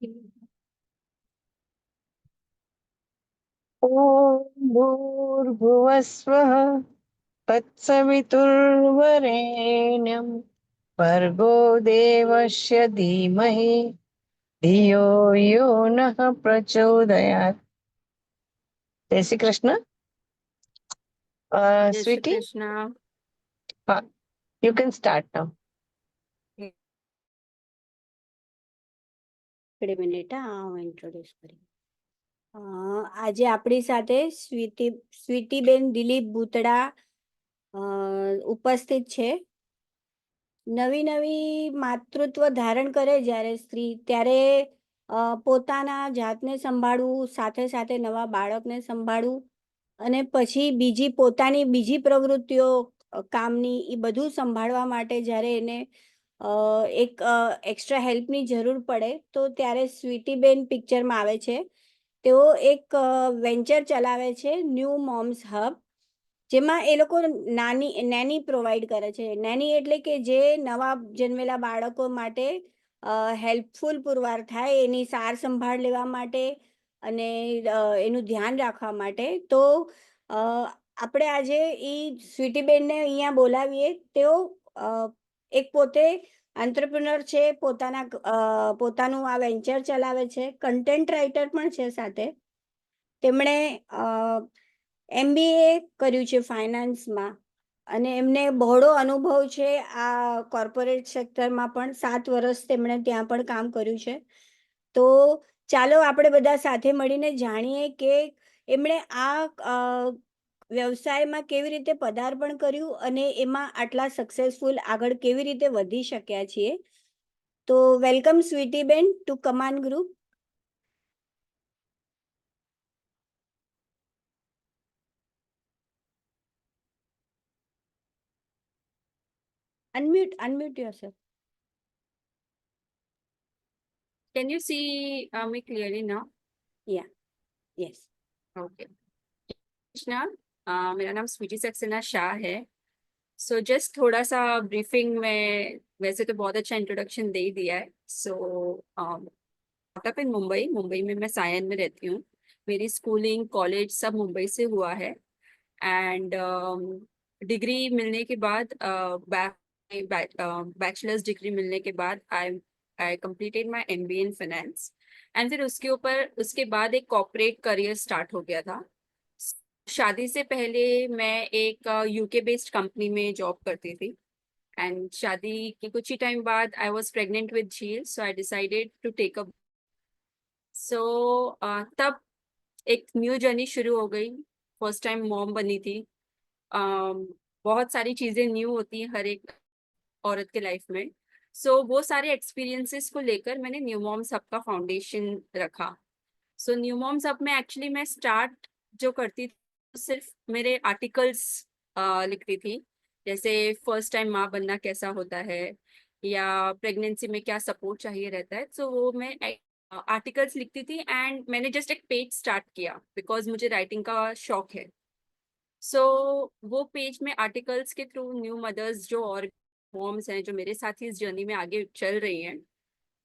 ॐ भूर्भुवस्वः तत्सवितुर्वरेण्यं भर्गो देवस्य धीमहि धियो यो नः प्रचोदयात्. जय श्री कृष्ण. जय Shri Sweety, Krishna. you can start now. Minute હું ઇન્ટ્રોડ્યુસ કરી. આજે આપણી સાથે સ્વીટીબેન દિલીપ ભૂતડા ઉપસ્થિત છે. નવી નવી માતૃત્વ ધારણ કરે જ્યારે સ્ત્રી, ત્યારે પોતાના જાતને સંભાળવું, સાથે સાથે નવા બાળકને સંભાળવું અને પછી બીજી પોતાની બીજી પ્રવૃત્તિઓ કામની એ બધું સંભાળવા માટે જ્યારે એને એક એક્સ્ટ્રા હેલ્પની જરૂર પડે તો ત્યારે સ્વીટીબેન પિક્ચરમાં આવે છે. તેઓ એક વેન્ચર ચલાવે છે, ન્યૂ મોમ્સ હબ, જેમાં એ લોકો નેની પ્રોવાઈડ કરે છે. નેની એટલે કે જે નવા જન્મેલા બાળકો માટે હેલ્પફુલ પુરવાર થાય, એની સાર સંભાળ લેવા માટે અને એનું ધ્યાન રાખવા માટે. તો આપણે આજે એ સ્વીટીબેનને અહીંયા બોલાવીએ. તેઓ એક પોતે એન્ટરપ્રિનર છે, પોતાનું આ વેન્ચર ચલાવે છે, કન્ટેન્ટ રાઇટર પણ છે સાથે. તેમણે MBA કર્યું છે ફાઇનાન્સમાં અને એમને બહોળો અનુભવ છે આ કોર્પોરેટ સેક્ટરમાં પણ. 7 વર્ષ તેમણે ત્યાં પણ કામ કર્યું છે. તો ચાલો આપણે બધા સાથે મળીને જાણીએ કે એમણે આ વ્યવસાયમાં કેવી રીતે પદાર્પણ કર્યું અને એમાં આટલા સક્સેસફુલ આગળ કેવી રીતે વધી શક્યા છીએ. તો વેલકમ સ્વીટીબેન ટુ કમાન group. Unmute yourself. Can you see me clearly now? Yeah. Yes. Okay. Krishna, मेरा नाम स्वीटी सक्सेना शाह है. सो जस्ट थोड़ा सा ब्रीफिंग में, वैसे तो बहुत अच्छा इंट्रोडक्शन दे ही दिया है. सो अप इन मुंबई में मैं सायन में रहती हूँ. मेरी स्कूलिंग कॉलेज सब मुंबई से हुआ है. एंड डिग्री मिलने के बाद, बैचलर्स डिग्री मिलने के बाद I completed my MBA in finance. And फिर उसके बाद एक कॉर्पोरेट करियर स्टार्ट हो गया था. शादी से पहले मैं एक UK बेस्ड कंपनी में जॉब करती थी. एंड शादी के कुछ ही टाइम बाद I was pregnant with Jheel, so I decided to take up. So तब एक न्यू जर्नी शुरू हो गई. फर्स्ट टाइम मॉम बनी थी. बहुत सारी चीजें न्यू होती हैं हर एक औरत के लाइफ में. सो वो सारे एक्सपीरियंसेस को लेकर मैंने न्यू मॉम्स हब का फाउंडेशन रखा. सो न्यू मॉम्स हब में एक्चुअली मैं स्टार्ट जो करती थी, सिर्फ मेरे आर्टिकल्स लिखती थी. जैसे फर्स्ट टाइम माँ बनना कैसा होता है, या प्रेगनेंसी में क्या सपोर्ट चाहिए रहता है. सो वो मैं आर्टिकल्स लिखती थी. एंड मैंने जस्ट एक पेज स्टार्ट किया बिकॉज मुझे राइटिंग का शौक है. सो वो पेज में आर्टिकल्स के थ्रू न्यू मदर्स जो और मॉम्स हैं जो मेरे साथ ही इस जर्नी में आगे चल रही हैं,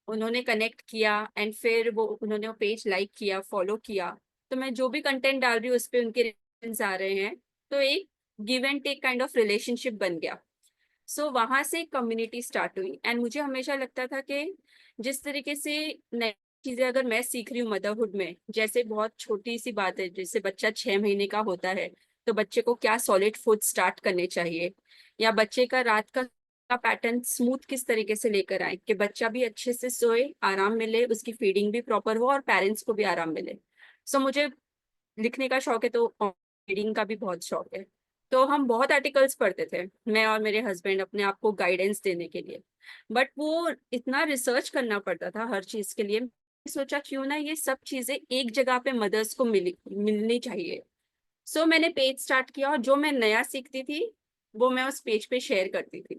उन्होंने कनेक्ट किया. एंड फिर उन्होंने वो पेज लाइक किया, फॉलो किया. तो मैं जो भी कंटेंट डाल रही हूँ उस पर उनके रिएक्शंस आ रहे हैं. तो एक give and take kind of relationship बन गया. सो वहां से कम्युनिटी स्टार्ट हुई. एंड मुझे हमेशा लगता था कि जिस तरीके से नई चीजें अगर मैं सीख रही हूँ मदरहुड में, जैसे बहुत छोटी सी बात है, जैसे बच्चा 6 महीने का होता है तो बच्चे को क्या सॉलिड फूड स्टार्ट करने चाहिए, या बच्चे का रात का पैटर्न स्मूथ किस तरीके से लेकर आए कि बच्चा भी अच्छे से सोए, आराम मिले, उसकी फीडिंग भी प्रॉपर हो और पेरेंट्स को भी आराम मिले. सो मुझे लिखने का शौक है तो रीडिंग का भी बहुत शौक है. तो हम बहुत आर्टिकल्स पढ़ते थे, मैं और मेरे हस्बैंड, अपने आप को गाइडेंस देने के लिए. बट वो इतना रिसर्च करना पड़ता था हर चीज के लिए. सोचा क्यों ना ये सब चीजें एक जगह पे मदर्स को मिलनी चाहिए. सो मैंने पेज स्टार्ट किया और जो मैं नया सीखती थी वो मैं उस पेज पे शेयर करती थी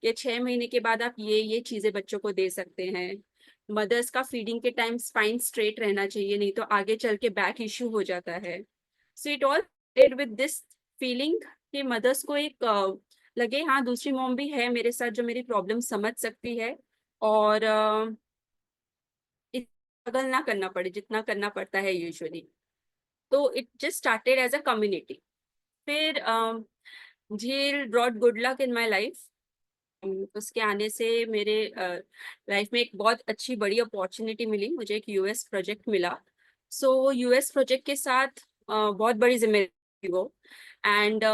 कि 6 महीने के बाद आप ये चीजें बच्चों को दे सकते हैं. मदर्स का फीडिंग के टाइम स्पाइन स्ट्रेट रहना चाहिए, नहीं तो आगे चल के बैक इश्यू हो जाता है. So it all with this feeling कि मदर्स को एक लगे हाँ दूसरी मॉम भी है मेरे साथ जो मेरी प्रॉब्लम समझ सकती है. और स्ट्रगल ना करना पड़े जितना करना पड़ता है यूजुअली। तो it just started as a community. फिर Jheel brought good luck in my life. उसके आने से मेरे लाइफ में एक बहुत अच्छी बड़ी अपॉर्चुनिटी मिली, मुझे एक यूएस प्रोजेक्ट मिला। सो यूएस प्रोजेक्ट के साथ बहुत बड़ी जिम्मेदारी वो, एंड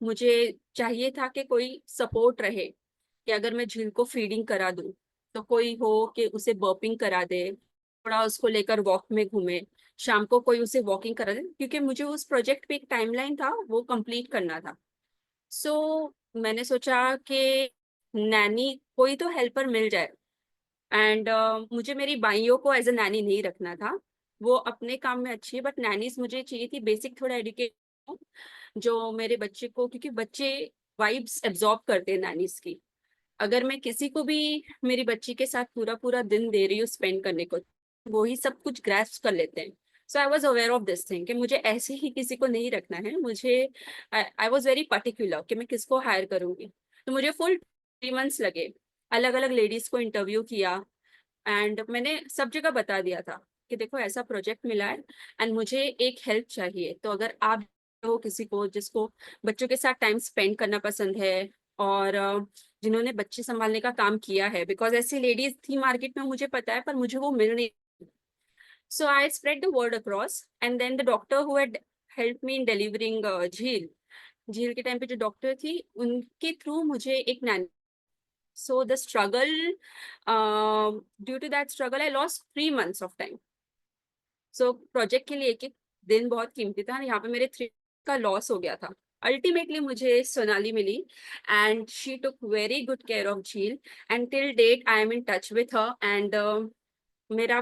मुझे चाहिए था कि कोई सपोर्ट रहे, कि अगर मैं झील को फीडिंग करा दूं तो कोई हो कि उसे बर्पिंग करा दे, थोड़ा उसको लेकर वॉक में घूमे, शाम को कोई उसे वॉकिंग करा दे, क्योंकि मुझे उस प्रोजेक्ट पे एक टाइमलाइन था वो कंप्लीट करना था। सो मैंने सोचा कि नैनी कोई तो हेल्पर मिल जाए। एंड मुझे मेरी बाइयों को एज अ नैनी नहीं रखना था, वो अपने काम में अच्छी है, बट नैनीज मुझे चाहिए थी बेसिक थोड़ा एडुकेट जो मेरे बच्चे को, क्योंकि बच्चे वाइब्स एब्जॉर्ब करते हैं नैनीज की। अगर मैं किसी को भी मेरी बच्ची के साथ पूरा पूरा दिन दे रही हूँ स्पेंड करने को, वो ही सब कुछ ग्रैस्प कर लेते हैं। So I was aware of this thing कि मुझे ऐसे ही किसी को नहीं रखना है। मुझे आई वॉज वेरी पर्टिकुलर कि मैं किसको हायर करूंगी। तो मुझे फुल 3 मंथ्स लगे, अलग अलग लेडीज को इंटरव्यू किया, एंड मैंने सब जगह बता दिया था कि देखो ऐसा प्रोजेक्ट मिला है एंड मुझे एक हेल्प चाहिए। तो अगर आप हो किसी को जिसको बच्चों के साथ टाइम स्पेंड करना पसंद है, और जिन्होंने बच्चे संभालने का काम किया है, बिकॉज ऐसी लेडीज थी मार्केट में मुझे पता है, पर मुझे वो मिल नहीं। So I spread the word across, and then the doctor who had help me in delivering Jheel, Jheel के टाइम पे जो डॉक्टर थी उनके थ्रू मुझे एक nanny. So the struggle, due to that struggle I lost 3 months of time. So project के लिए एक एक दिन बहुत कीमती था, यहाँ पे मेरे 3 का लॉस हो गया था। अल्टीमेटली मुझे सोनाली मिली, and she took very good care of Jheel, and till date I am in touch with her, and मेरा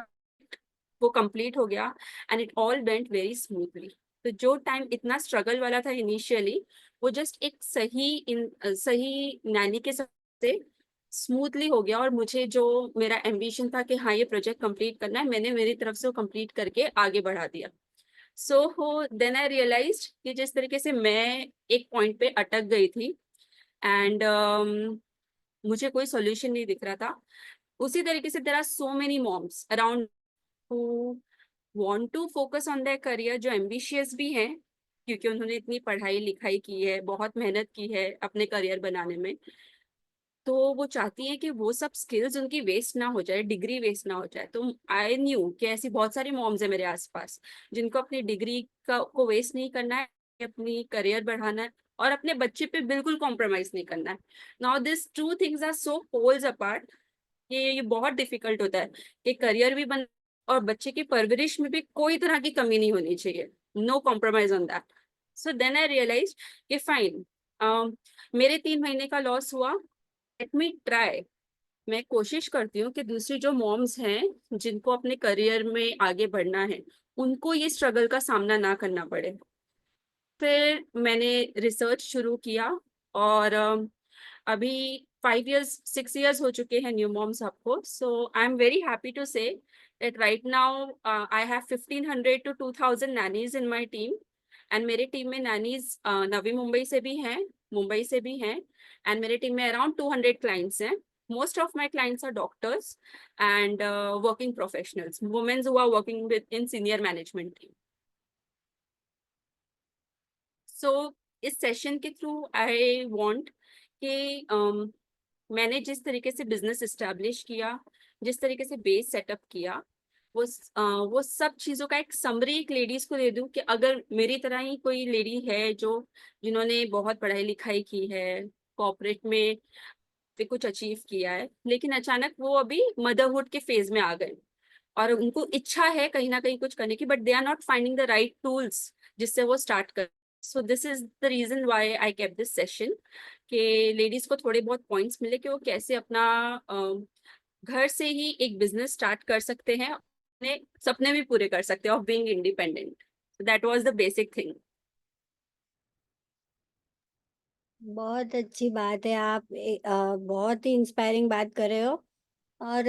वो कंप्लीट हो गया, and it all went very smoothly. तो जो टाइम इतना स्ट्रगल वाला था इनिशियली, वो जस्ट एक सही नैनी के साथ से स्मूथली हो गया। और मुझे जो मेरा एम्बिशन था कि हाँ ये प्रोजेक्ट कंप्लीट करना है, मैंने मेरी तरफ से वो कंप्लीट करके आगे बढ़ा दिया। सो देन आई रियलाइज्ड कि जिस तरीके से मैं एक पॉइंट पे अटक गई थी, एंड मुझे कोई सॉल्यूशन नहीं दिख रहा था, उसी तरीके से there are so many moms around who want to focus on their career, जो एम्बिशियस भी हैं क्योंकि उन्होंने इतनी पढ़ाई लिखाई की है, बहुत मेहनत की है अपने करियर बनाने में। तो वो चाहती है कि वो सब स्किल्स उनकी वेस्ट ना हो जाए, डिग्री वेस्ट ना हो जाए। तो आई न्यू कि ऐसी बहुत सारी मॉम्स है मेरे आसपास जिनको अपनी डिग्री का को वेस्ट नहीं करना है, अपनी करियर बढ़ाना है, और अपने बच्चे पे बिल्कुल कॉम्प्रोमाइज नहीं करना है। Now this two things are so poles apart, ये बहुत डिफिकल्ट होता है कि करियर भी बन और बच्चे की परवरिश में भी कोई तरह की कमी नहीं होनी चाहिए, no compromise on that. So then I realize कि फाइन, मेरे 3 महीने का लॉस हुआ, लेट मी ट्राई। मैं कोशिश करती हूँ कि दूसरी जो मॉम्स हैं जिनको अपने करियर में आगे बढ़ना है, उनको ये स्ट्रगल का सामना ना करना पड़े। फिर मैंने रिसर्च शुरू किया, और अभी 5 years 6 years हो चुके हैं न्यू मॉम्स आपको। So I am very happy to say that right now I have 1500 to 2000 nannies in my team. And मेरे टीम में नैनीज नवी मुंबई से भी हैं, मुंबई से भी हैं, एंड मेरे टीम में अराउंड 200 क्लाइंट्स हैं। Most of my clients are doctors and working professionals, women who are working in senior management team. So इस सेशन के थ्रू आई वांट कि मैंने जिस तरीके से बिजनेस एस्टेब्लिश किया, जिस तरीके से बेस सेटअप किया, वो सब चीज़ों का एक समरी एक लेडीज को दे दूं कि अगर मेरी तरह ही कोई लेडी है जो जिन्होंने बहुत पढ़ाई लिखाई की है, कॉर्पोरेट में पे कुछ अचीव किया है, लेकिन अचानक वो अभी मदरहुड के फेज में आ गए और उनको इच्छा है कहीं ना कहीं कुछ करने की, but they are not finding the right tools जिससे वो स्टार्ट कर। So this is the reason why I kept this session, कि लेडीज को थोड़े बहुत पॉइंट्स मिले कि वो कैसे अपना घर से ही एक बिजनेस स्टार्ट कर सकते हैं, अपने सपने भी पूरे कर सकते हैं of being independent. That was the basic thing. बहुत अच्छी बात है। आप बहुत ही इंस्पायरिंग बात कर रहे हो। और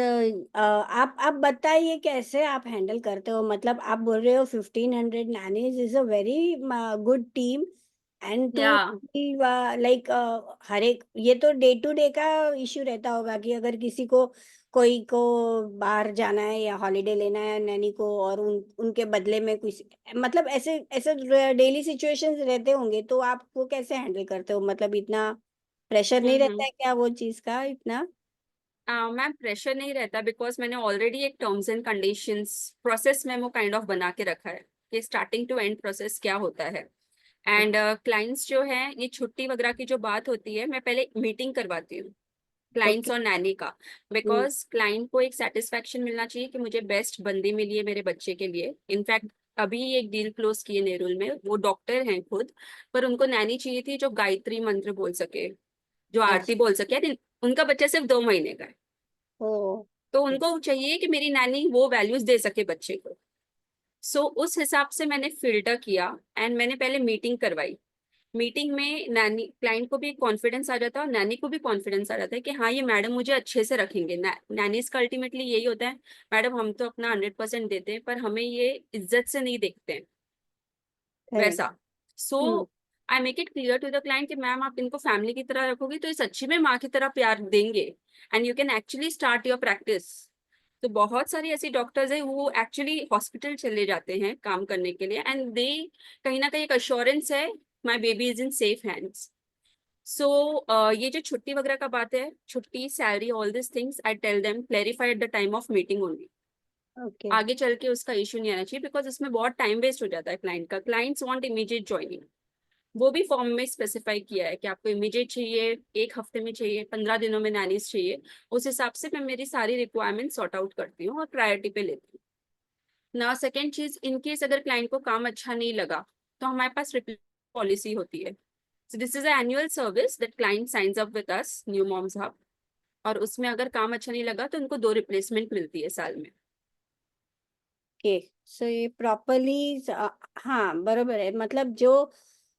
आप बताइए कैसे आप हैंडल करते हो? मतलब आप बोल रहे हो 1500 nannies is a very good team, and to या लाइक हर एक, ये तो डे टू डे का इश्यू रहता होगा कि अगर किसी को कोई को बाहर जाना है या हॉलीडे लेना है नैनी को, और उनके बदले में कुछ, मतलब ऐसे ऐसे डेली सिचुएशंस रहते होंगे, तो आप वो कैसे हैंडल करते हो? मतलब इतना प्रेशर नहीं रहता हम्म। है क्या वो चीज का इतना? मैम प्रेशर नहीं रहता, बिकॉज मैंने ऑलरेडी एक terms and conditions process memo kind of बना के रखा है कि स्टार्टिंग टू एंड प्रोसेस क्या होता है। एंड क्लाइंट्स जो है, ये छुट्टी वगैरह की जो बात होती है, मैं पहले मीटिंग करवाती हूँ क्लाइंट्स ओके। और नैनी का। बिकॉज क्लाइंट को एक सेटिस्फेक्शन मिलना चाहिए कि मुझे बेस्ट बंदी मिली है मेरे बच्चे के लिए। इनफैक्ट अभी एक डील क्लोज किए नेरुल में, वो डॉक्टर हैं खुद, पर उनको नैनी चाहिए थी जो गायत्री मंत्र बोल सके, जो आरती अच्छा। बोल सके। उनका बच्चा सिर्फ 2 महीने का है, ओ। तो उनको चाहिए कि मेरी नैनी वो वैल्यूज दे सके बच्चे को। सो उस हिसाब से मैंने फिल्टर किया एंड मैंने पहले मीटिंग करवाई। मीटिंग में नैनी क्लाइंट को भी कॉन्फिडेंस आ जाता है और नैनी को भी कॉन्फिडेंस आ जाता है कि हाँ ये मैडम मुझे अच्छे से रखेंगे। नैनीज का अल्टीमेटली यही होता है, मैडम हम तो अपना 100% देते हैं पर हमें ये इज्जत से नहीं देखते हैं, करेक्ट। वैसा। So hmm. I make it clear to the client कि मैम आप इनको फैमिली की तरह रखोगे तो ये सच्ची में माँ की तरह प्यार देंगे, and you can actually start your practice. तो बहुत सारी ऐसी डॉक्टर्स हैं वो एक्चुअली हॉस्पिटल चले जाते हैं काम करने के लिए, एंड दे कहीं ना कहीं एक अश्योरेंस है my baby is in safe hands. So ये जो छुट्टी वगैरह का बात है, छुट्टी salary all this things I tell them clarify at the time of meeting only. Okay. आगे चल के उसका इशू नहीं आना चाहिए, बिकॉज इसमें बहुत टाइम वेस्ट हो जाता है क्लाइंट का। क्लाइंट्स वांट इमीडिएट ज्वाइनिंग, वो भी फॉर्म में स्पेसिफाई किया है कि आपको इमीडिएट चाहिए, 1 हफ्ते में चाहिए, 15 दिनों में नैनीज चाहिए। उस हिसाब से मैं मेरी सारी रिक्वायरमेंट सॉर्ट आउट करती हूँ और प्रायोरिटी पे लेती हूँ ना। सेकेंड चीज, इन केस अगर क्लाइंट को काम अच्छा नहीं लगा तो हमारे पास रिप्लेस पॉलिसी होती है। So this is annual service that client signs up with us New moms Hub, और उसमें अगर काम अच्छा नहीं लगा तो उनको 2 रिप्लेसमेंट मिलती है साल में। ओके। सो ये प्रॉपरली, हाँ बरोबर है, मतलब जो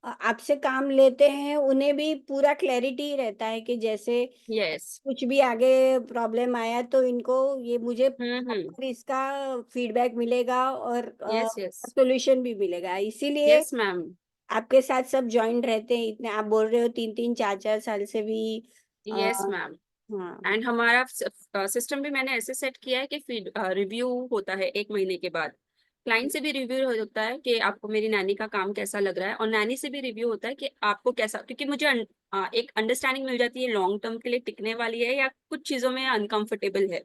आपसे काम लेते हैं उन्हें भी पूरा क्लैरिटी रहता है कि जैसे यस। कुछ भी आगे प्रॉब्लम आया तो इनको ये मुझे हम्म। proper इसका फीडबैक मिलेगा और यस यस। सॉल्यूशन भी मिलेगा, इसीलिए यस मैम। आपके साथ सब जॉइंट रहते हैं इतने। आप बोल रहे हो 3-3 4-4 साल से भी। Yes ma'am. हाँ। एंड हमारा सिस्टम भी मैंने ऐसे सेट किया है कि फीड रिव्यू होता है 1 महीने के बाद। क्लाइंट से भी रिव्यू होता है कि आपको मेरी नैनी का काम कैसा लग रहा है, और नैनी से भी रिव्यू होता है कि आपको कैसा, क्योंकि मुझे एक अंडरस्टैंडिंग मिल जाती है लॉन्ग टर्म के लिए टिकने वाली है या कुछ चीज़ों में अनकंफर्टेबल है।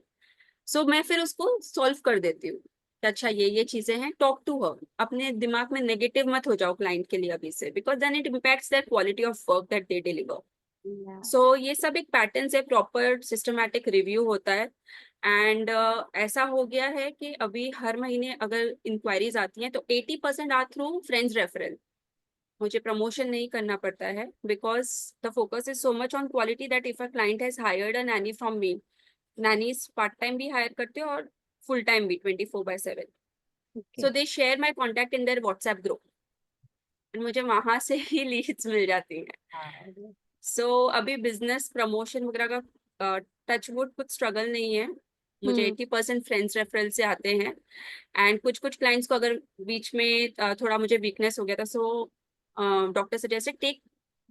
सो मैं फिर उसको सॉल्व कर देती हूँ कि अच्छा ये चीजें हैं, टॉक टू हर। अपने दिमाग में नेगेटिव मत हो जाओ क्लाइंट के लिए अभी से, because then it impacts their quality of work that they deliver. So ये सब एक पैटर्न से प्रॉपर सिस्टमैटिक रिव्यू होता है। एंड ऐसा हो गया है कि अभी हर महीने अगर इंक्वायरीज आती हैं तो 80% आर थ्रू फ्रेंड्स रेफरल। मुझे प्रमोशन नहीं करना पड़ता है, because the focus is so much on quality that if a client has hired a Naini from me, nannies part time भी हायर करते हैं और फुल टाइम भी 24/7। Okay. So they share my contact in their WhatsApp group, and मुझे वहां से ही Leeds मिल जाती हैं। सो अभी बिजनेस प्रमोशन वगैरह का टचवुड कुछ स्ट्रगल नहीं है। मुझे हम्म। 80% फ्रेंड्स रेफरल से आते हैं। एंड कुछ कुछ क्लाइंट्स को अगर बीच में थोड़ा मुझे वीकनेस हो गया था, so doctor suggested take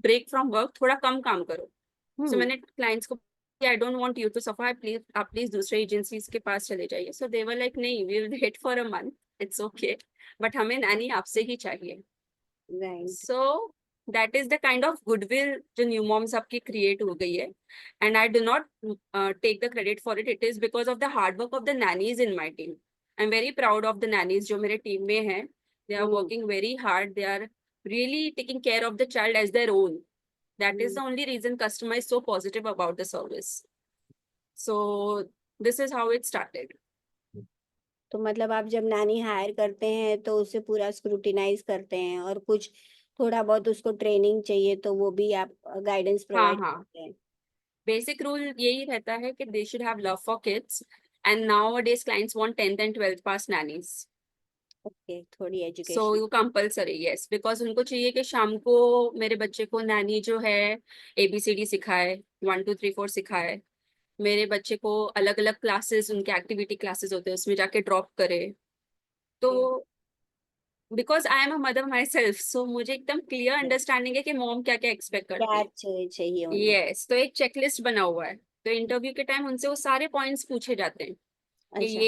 break from work, थोड़ा कम काम करो। So hmm. मैंने क्लाइंट्स को, I don't want you to suffer, please आप प्लीज दूसरे एजेंसीज के पास चले जाइए। सो दे वर लाइक नहीं, we will wait for a month, it's okay, but हमें नैनी आपसे ही चाहिए। Right. So that is the kind of goodwill जो न्यू मॉम्स आपकी क्रिएट हो गई है। And I do not take the credit for it, it is because of the hard work of the nannies in my team. I am very proud of the nannies जो मेरे team में है। They are hmm. Working very hard, they are really taking care of the child as their own. That is hmm. the only reason customer is so positive about the service. So this is how it started. तो मतलब आप जब नानी higher करते हैं तो उसे पूरा स्क्रूटिनाइज करते हैं, और कुछ थोड़ा बहुत उसको ट्रेनिंग चाहिए तो वो भी आप गाइडेंस हाँ प्रोवाइड हाँ, करते हैं? बेसिक रूल यही रहता है कि they should have love for kids, and nowadays clients want 10th and 12th pass nannies. Okay, थोड़ी so education. You compulsory, yes, because उनको चाहिए कि शाम को मेरे बच्चे को नैनी जो है ABCD सिखाए, 1 2 3 4 सिखाए। मेरे बच्चे को अलग अलग क्लासेस, उनके एक्टिविटी क्लासेस होते हैं उसमें जाके ड्रॉप करे। तो because I am a mother myself, so मुझे एकदम क्लियर अंडरस्टैंडिंग है कि मॉम क्या क्या एक्सपेक्ट करती क्या है। चाहिए उन्हें? यस, तो एक चेकलिस्ट बना हुआ है तो इंटरव्यू के टाइम उनसे वो सारे पॉइंट्स पूछे जाते हैं कि अच्छा।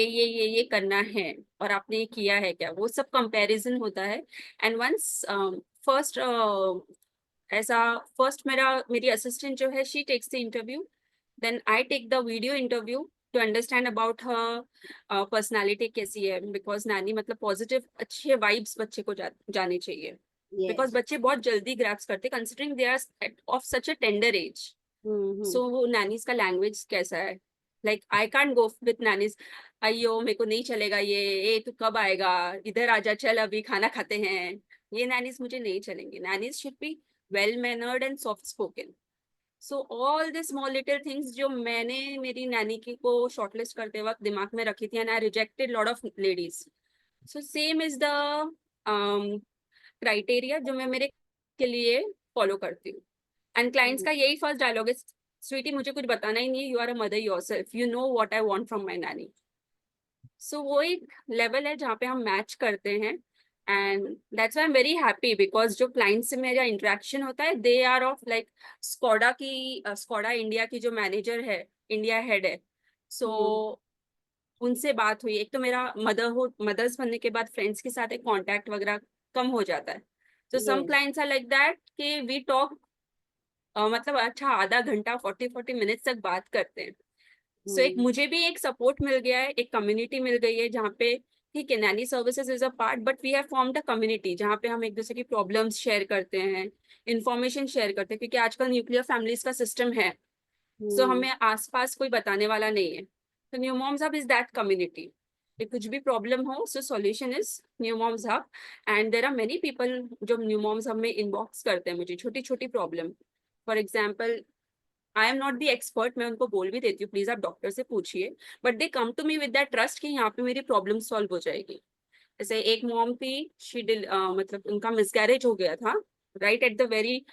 ये करना है और आपने ये किया है क्या, वो सब कंपैरिजन होता है। एंड वंस फर्स्ट ऐसा फर्स्ट मेरी असिस्टेंट जो है, she takes the interview, then I take the video interview to understand about her personality कैसी है, बिकॉज नानी मतलब पॉजिटिव अच्छे वाइब्स बच्चे को जाने चाहिए, बिकॉज यस। बच्चे बहुत जल्दी ग्रैप्स करते, considering they are of such a tender age. Hmm. So वो नैनीज का लैंग्वेज कैसा है, like I can't go with nannies, अयो मेरे को नहीं चलेगा ये तू कब आएगा, इधर आजा, चल अभी खाना खाते हैं, ये नैनीज मुझे नहीं चलेंगे। Nannies should be well mannered and soft spoken. So all the small little things जो मैंने मेरी नैनी की को शॉर्टलिस्ट करते वक्त दिमाग में रखी थी, and I rejected lot of ladies. So same is the criteria जो मैं मेरे के लिए फॉलो करती हूँ। एंड क्लाइंट्स का यही फर्स्ट डायलॉग है, स्वीटी मुझे कुछ बताना ही नहीं है, you are a mother yourself, you know what I want from my nanny. So वो एक लेवल है जहाँ पे हम मैच करते हैं, and that's why I am very happy, because जो क्लाइंट से मेरा इंटरेक्शन होता है they are of like Skoda India की जो मैनेजर है, इंडिया हेड है। सो उनसे बात हुई, एक तो मेरा मदर्स बनने के बाद फ्रेंड्स के साथ एक कांटेक्ट वगैरह कम हो जाता है। तो some yes. Clients are like that कि वी टॉक, मतलब अच्छा आधा घंटा 40 मिनट्स तक बात करते हैं। सो एक मुझे भी एक सपोर्ट मिल गया है, एक कम्युनिटी मिल गई है जहाँ पे ठीक है nanny services is a part, but we have formed a community जहाँ पे हम एक दूसरे की प्रॉब्लम्स शेयर करते हैं, इंफॉर्मेशन शेयर करते हैं, क्योंकि आजकल न्यूक्लियर फैमिलीज का सिस्टम है। सो हमें आसपास कोई बताने वाला नहीं है। तो new moms hub is that community, कि कुछ भी प्रॉब्लम हो so solution is new moms hub. And there are many people जो न्यू मॉम्स हब में इनबॉक्स करते हैं मुझे छोटी छोटी problem. For example, I am not the expert, मैं उनको बोल भी देती हूँ प्लीज आप डॉक्टर से पूछिए, but they come to me with that trust कि यहाँ पे मेरी प्रॉब्लम सॉल्व हो जाएगी। जैसे एक मॉम थी, मतलब उनका मिसकैरेज हो गया था, right at the very,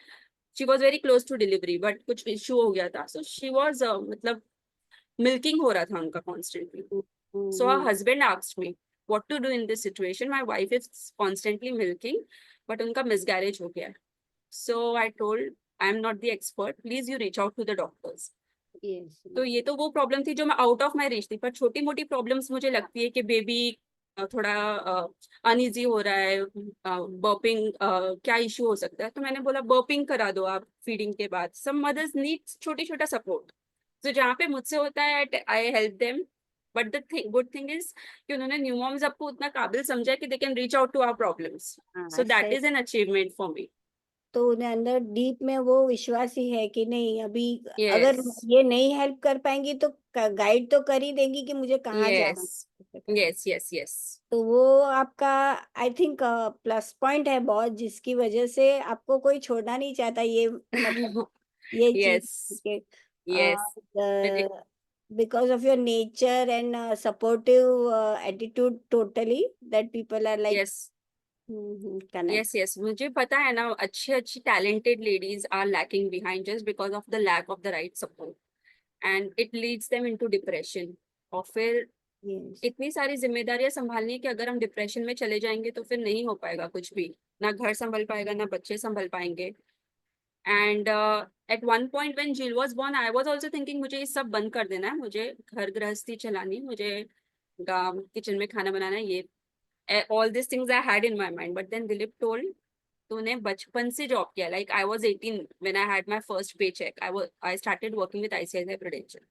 she was very close to delivery, but कुछ इश्यू हो गया था, सो शी वॉज मतलब मिल्किंग हो रहा था उनका constantly. So her husband asked me what to do in this situation, my wife is constantly milking, but उनका miscarriage हो गया है। So I told, I am not the expert, please you reach out to the doctors। Yes. तो ये तो वो problem थी जो मैं आउट ऑफ माई रीच थी, पर छोटी मोटी प्रॉब्लम्स मुझे लगती है कि बेबी थोड़ा अनईजी हो रहा है, बर्पिंग क्या इश्यू हो सकता है, तो मैंने बोला बर्पिंग करा दो आप फीडिंग के बाद। सम मदर्स नीड छोटी छोटा सपोर्ट, तो जहाँ पे मुझसे होता है I help them. But the thing good thing is कि उन्होंने न्यू मॉम्स आपको उतना काबिल समझा कि they can reach out to our problems. So हाँ दैट सही। Is an achievement for me. तो उन्हें अंदर डीप में वो विश्वास ही है कि नहीं अभी अगर यस, ये नहीं हेल्प कर पाएंगी तो गाइड तो कर ही देंगी कि मुझे कहाँ यस, जाना है। यस, यस, यस, तो वो आपका आई थिंक प्लस पॉइंट है बहुत, जिसकी वजह से आपको कोई छोड़ना नहीं चाहता, ये मतलब ये चीज yes, के yes, because of your nature and supportive attitude totally, that people are like yes, connect. yes, yes, मुझे पता है ना, अच्छी अच्छी talented ladies are lacking behind just because of the lack of the right support, and it leads them into depression। और फिर Yes. इतनी सारी जिम्मेदारियां संभालनी है कि अगर हम डिप्रेशन में चले जाएंगे तो फिर नहीं हो पाएगा कुछ भी, ना घर संभल पाएगा ना बच्चे संभल पाएंगे। And at one point when Jheel was born I was also thinking मुझे ये सब बंद कर देना है, मुझे घर गृहस्थी चलानी है, मुझे किचन में खाना बनाना है, ये all these things I had in my mind, but then Dilip told तूने बचपन से जॉब किया, like I was 18 when I had my first paycheck, I started working with ICICI Prudential।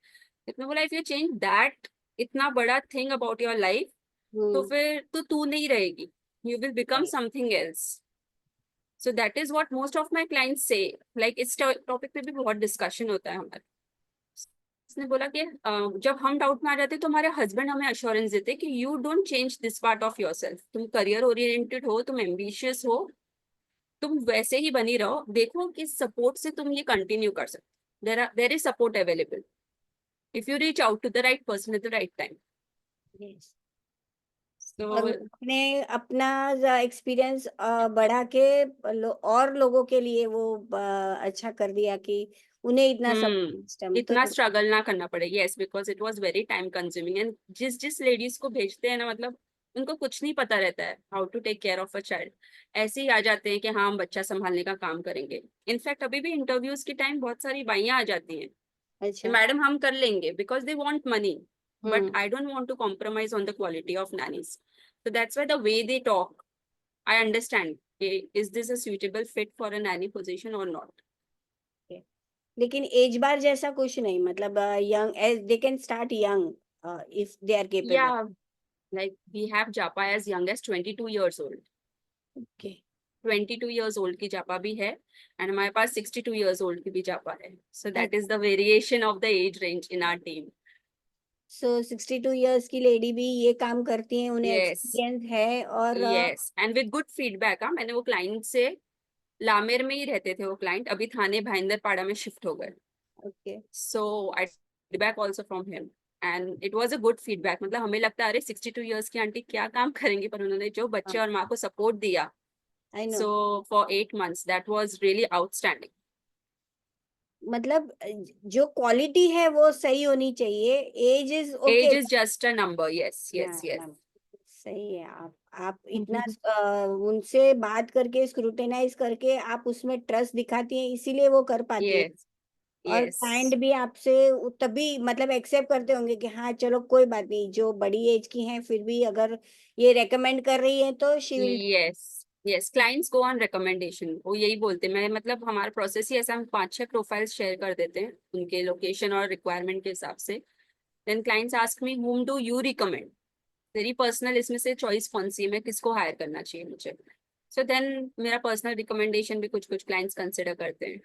इसने बोला if you change that इतना बड़ा thing about your life, तो Hmm. फिर तो तू नहीं रहेगी, you will become Right. something else। so that is what most of my clients say, like इस टॉपिक पे भी बहुत डिस्कशन होता है हमारा। उसने बोला कि जब हम डाउट में आ जाते तो हमारे हस्बैंड हमें अश्योरेंस देते कि you don't change this part of yourself, तुम करियर ओरिएंटेड हो, तुम एम्बिशियस हो, तुम वैसे ही बनी रहो, देखो कि सपोर्ट से तुम ये कंटिन्यू कर सकते, there is support available if you reach out to the right person at the right time. Yes. और सो आपने अपना एक्सपीरियंस बढ़ा के और लोगों के लिए वो अच्छा कर दिया कि उन्हें इतना सब सिस्टम तो इतना स्ट्रगल ना करना पड़े, yes, because it was very time consuming. And जिस जिस लेडीज को भेजते हैं ना, मतलब उनको कुछ नहीं पता रहता है how to take care of a child, ऐसे ही आ जाते हैं कि हाँ हम बच्चा संभालने का काम करेंगे। इनफैक्ट अभी भी इंटरव्यूज के टाइम बहुत सारी बाइयां आ जाती हैं अच्छा। मैडम हम कर लेंगे because they want money, but hmm. I don't want to compromise on the quality of nannies, so that's why the way they talk, I understand, okay, is this a suitable fit for a nanny position or not? लेकिन age bar जैसा कुछ नहीं, मतलब young age they can start young if they are capable. Yeah, like we have japa as young as 22 years old. Okay. 22 years old की जापा भी है, and हमारे पास 62 years old की भी जापा है, so that is अच्छा। the variation of the age range in our team. So 62 years की lady भी ये काम करती हैं, उन्हें Yes, एक्सपीरियंस है और yes, and with good feedback। हाँ, मैंने वो क्लाइंट से, लामेर में ही रहते थे वो क्लाइंट, अभी थाने भाईंदरपाड़ा में शिफ्ट हो गए, okay. so I feedback also from him and it was a good feedback। मतलब हमें लगता है अरे 62 years की आंटी क्या काम करेंगी, पर उन्होंने जो बच्चे और माँ को सपोर्ट दिया, I know. so for 8 months that was really outstanding। मतलब जो क्वालिटी है वो सही होनी चाहिए, age is okay. age is just a number। yes, yes, yes। सही है। आप इतना उनसे बात करके स्क्रूटिनाइज करके आप उसमें ट्रस्ट दिखाती हैं, इसीलिए वो कर पाती है। yes, और yes, क्लाइंट भी आपसे तभी मतलब एक्सेप्ट करते होंगे कि हाँ चलो कोई बात नहीं, जो बड़ी एज की हैं फिर भी अगर ये रेकमेंड कर रही है तो she will. yes, yes, clients go on recommendation। वो यही बोलते हैं, मैं मतलब हमारा प्रोसेस ही ऐसा, हम 5-6 प्रोफाइल्स शेयर कर देते हैं उनके लोकेशन और रिक्वायरमेंट के हिसाब से, then clients ask me whom do you recommend, तेरी पर्सनल इसमें से चॉइस कौन सी है, मैं किसको हायर करना चाहिए मुझे, सो देन मेरा पर्सनल रिकमेंडेशन भी कुछ कुछ क्लाइंट्स कंसिडर करते हैं।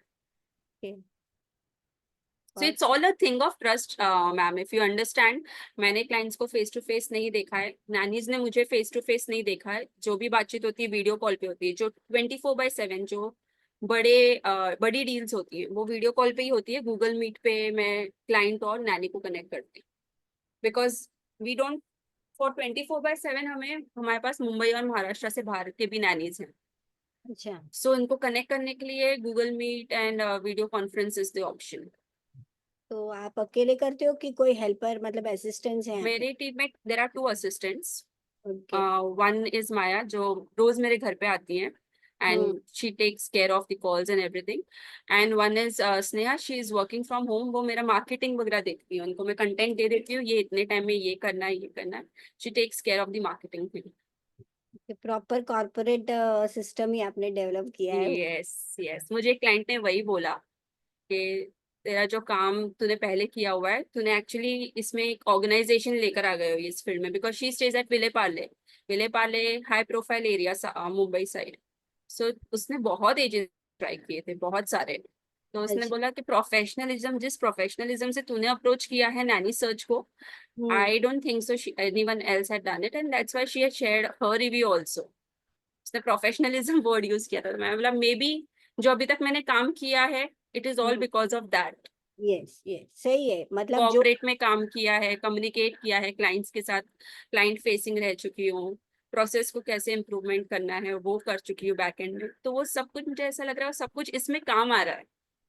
So it's all a thing of trust, ma'am, if you understand। मैंने क्लाइंट्स को फेस टू फेस नहीं देखा है, नैनीज ने मुझे फेस टू फेस नहीं देखा है, जो भी बातचीत होती है वीडियो कॉल पे होती है, जो 24/7 जो बड़ी डील्स होती है वो वीडियो कॉल पे ही होती है, गूगल मीट पे मैं क्लाइंट और नैनी को कनेक्ट करती हूँ, बिकॉज वी डोंट, फॉर 24/7 हमें, हमारे पास मुंबई और महाराष्ट्र से बाहर के भी नैनीज हैं, अच्छा। सो इनको कनेक्ट करने के लिए Google meet and video conference is the option. तो आप अकेले करते हो कि कोई हेल्पर मतलब असिस्टेंट्स हैं आपके? मेरी टीम में there are 2 assistants. Okay. One is Maya, जो रोज मेरे घर पे आती हैं hmm. And she takes care of the calls and everything, and one is Sneha, she is working from home, वो मेरा मार्केटिंग वगैरह देखती है, उनको मैं कंटेंट दे देती हूँ, ये इतने टाइम में ये करना है, ये करना है, she takes care of the marketing thing. Proper corporate system ही आपने डेवलप किया है। यस, यस, मुझे क्लाइंट ने वही बोला कि तेरा जो काम तूने पहले किया हुआ है, तूने एक्चुअली इसमें एक ऑर्गेनाइजेशन लेकर आ गए हो इस फील्ड में, because she stays at Vile Parle high profile area Mumbai side, so उसने बहुत एजेंसी ट्राई किए थे, बहुत सारे, तो उसने अच्छा। बोला कि प्रोफेशनलिज्म, जिस प्रोफेशनलिज्म से तूने अप्रोच किया है नैनी सर्च को, hmm. I don't think so anyone else had done it, and that's why she had shared her review also. उसने प्रोफेशनलिज्म वर्ड यूज किया था, तो मैं बोला मे बी जो अभी तक मैंने काम किया है, it is all because of that. Yes yes, सही है। मतलब जो कोऑपरेट में काम किया है, कम्युनिकेट किया है क्लाइंट्स के साथ, क्लाइंट फेसिंग रह चुकी हूँ, प्रोसेस को कैसे इम्प्रूवमेंट करना है वो कर चुकी हूँ बैक एंड में, तो वो सब कुछ मुझे ऐसा लग रहा है, सब कुछ इसमें काम आ रहा है,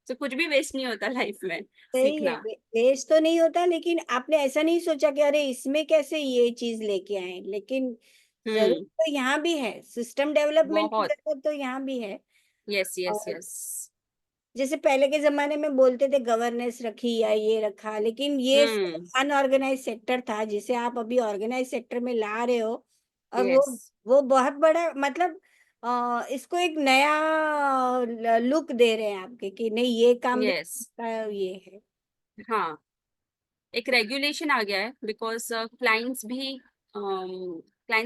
तो कुछ भी वेस्ट नहीं होता लाइफ में सही है, सीखना। वेस्ट तो नहीं होता, लेकिन आपने ऐसा नहीं सोचा कि अरे इसमें कैसे ये चीज लेके आए, लेकिन जरूरत हम्म, तो यहाँ भी है, सिस्टम डेवलपमेंट की बहुत। जरूरत तो यहाँ भी है। यस, यस, और यस। जैसे पहले के जमाने में बोलते थे गवर्नेंस रखी या ये रखा, लेकिन ये हम्म, अनऑर्गेनाइज सेक्टर था जिसे आप अभी ऑर्गेनाइज सेक्टर में ला रहे हो। और यस, वो बहुत बड़ा मतलब इसको एक नया लुक दे रहे हैं आपके कि नहीं ये काम भी यस। का ये है। हाँ, एक रेगुलेशन आ गया है, बिकॉज क्लाइंट्स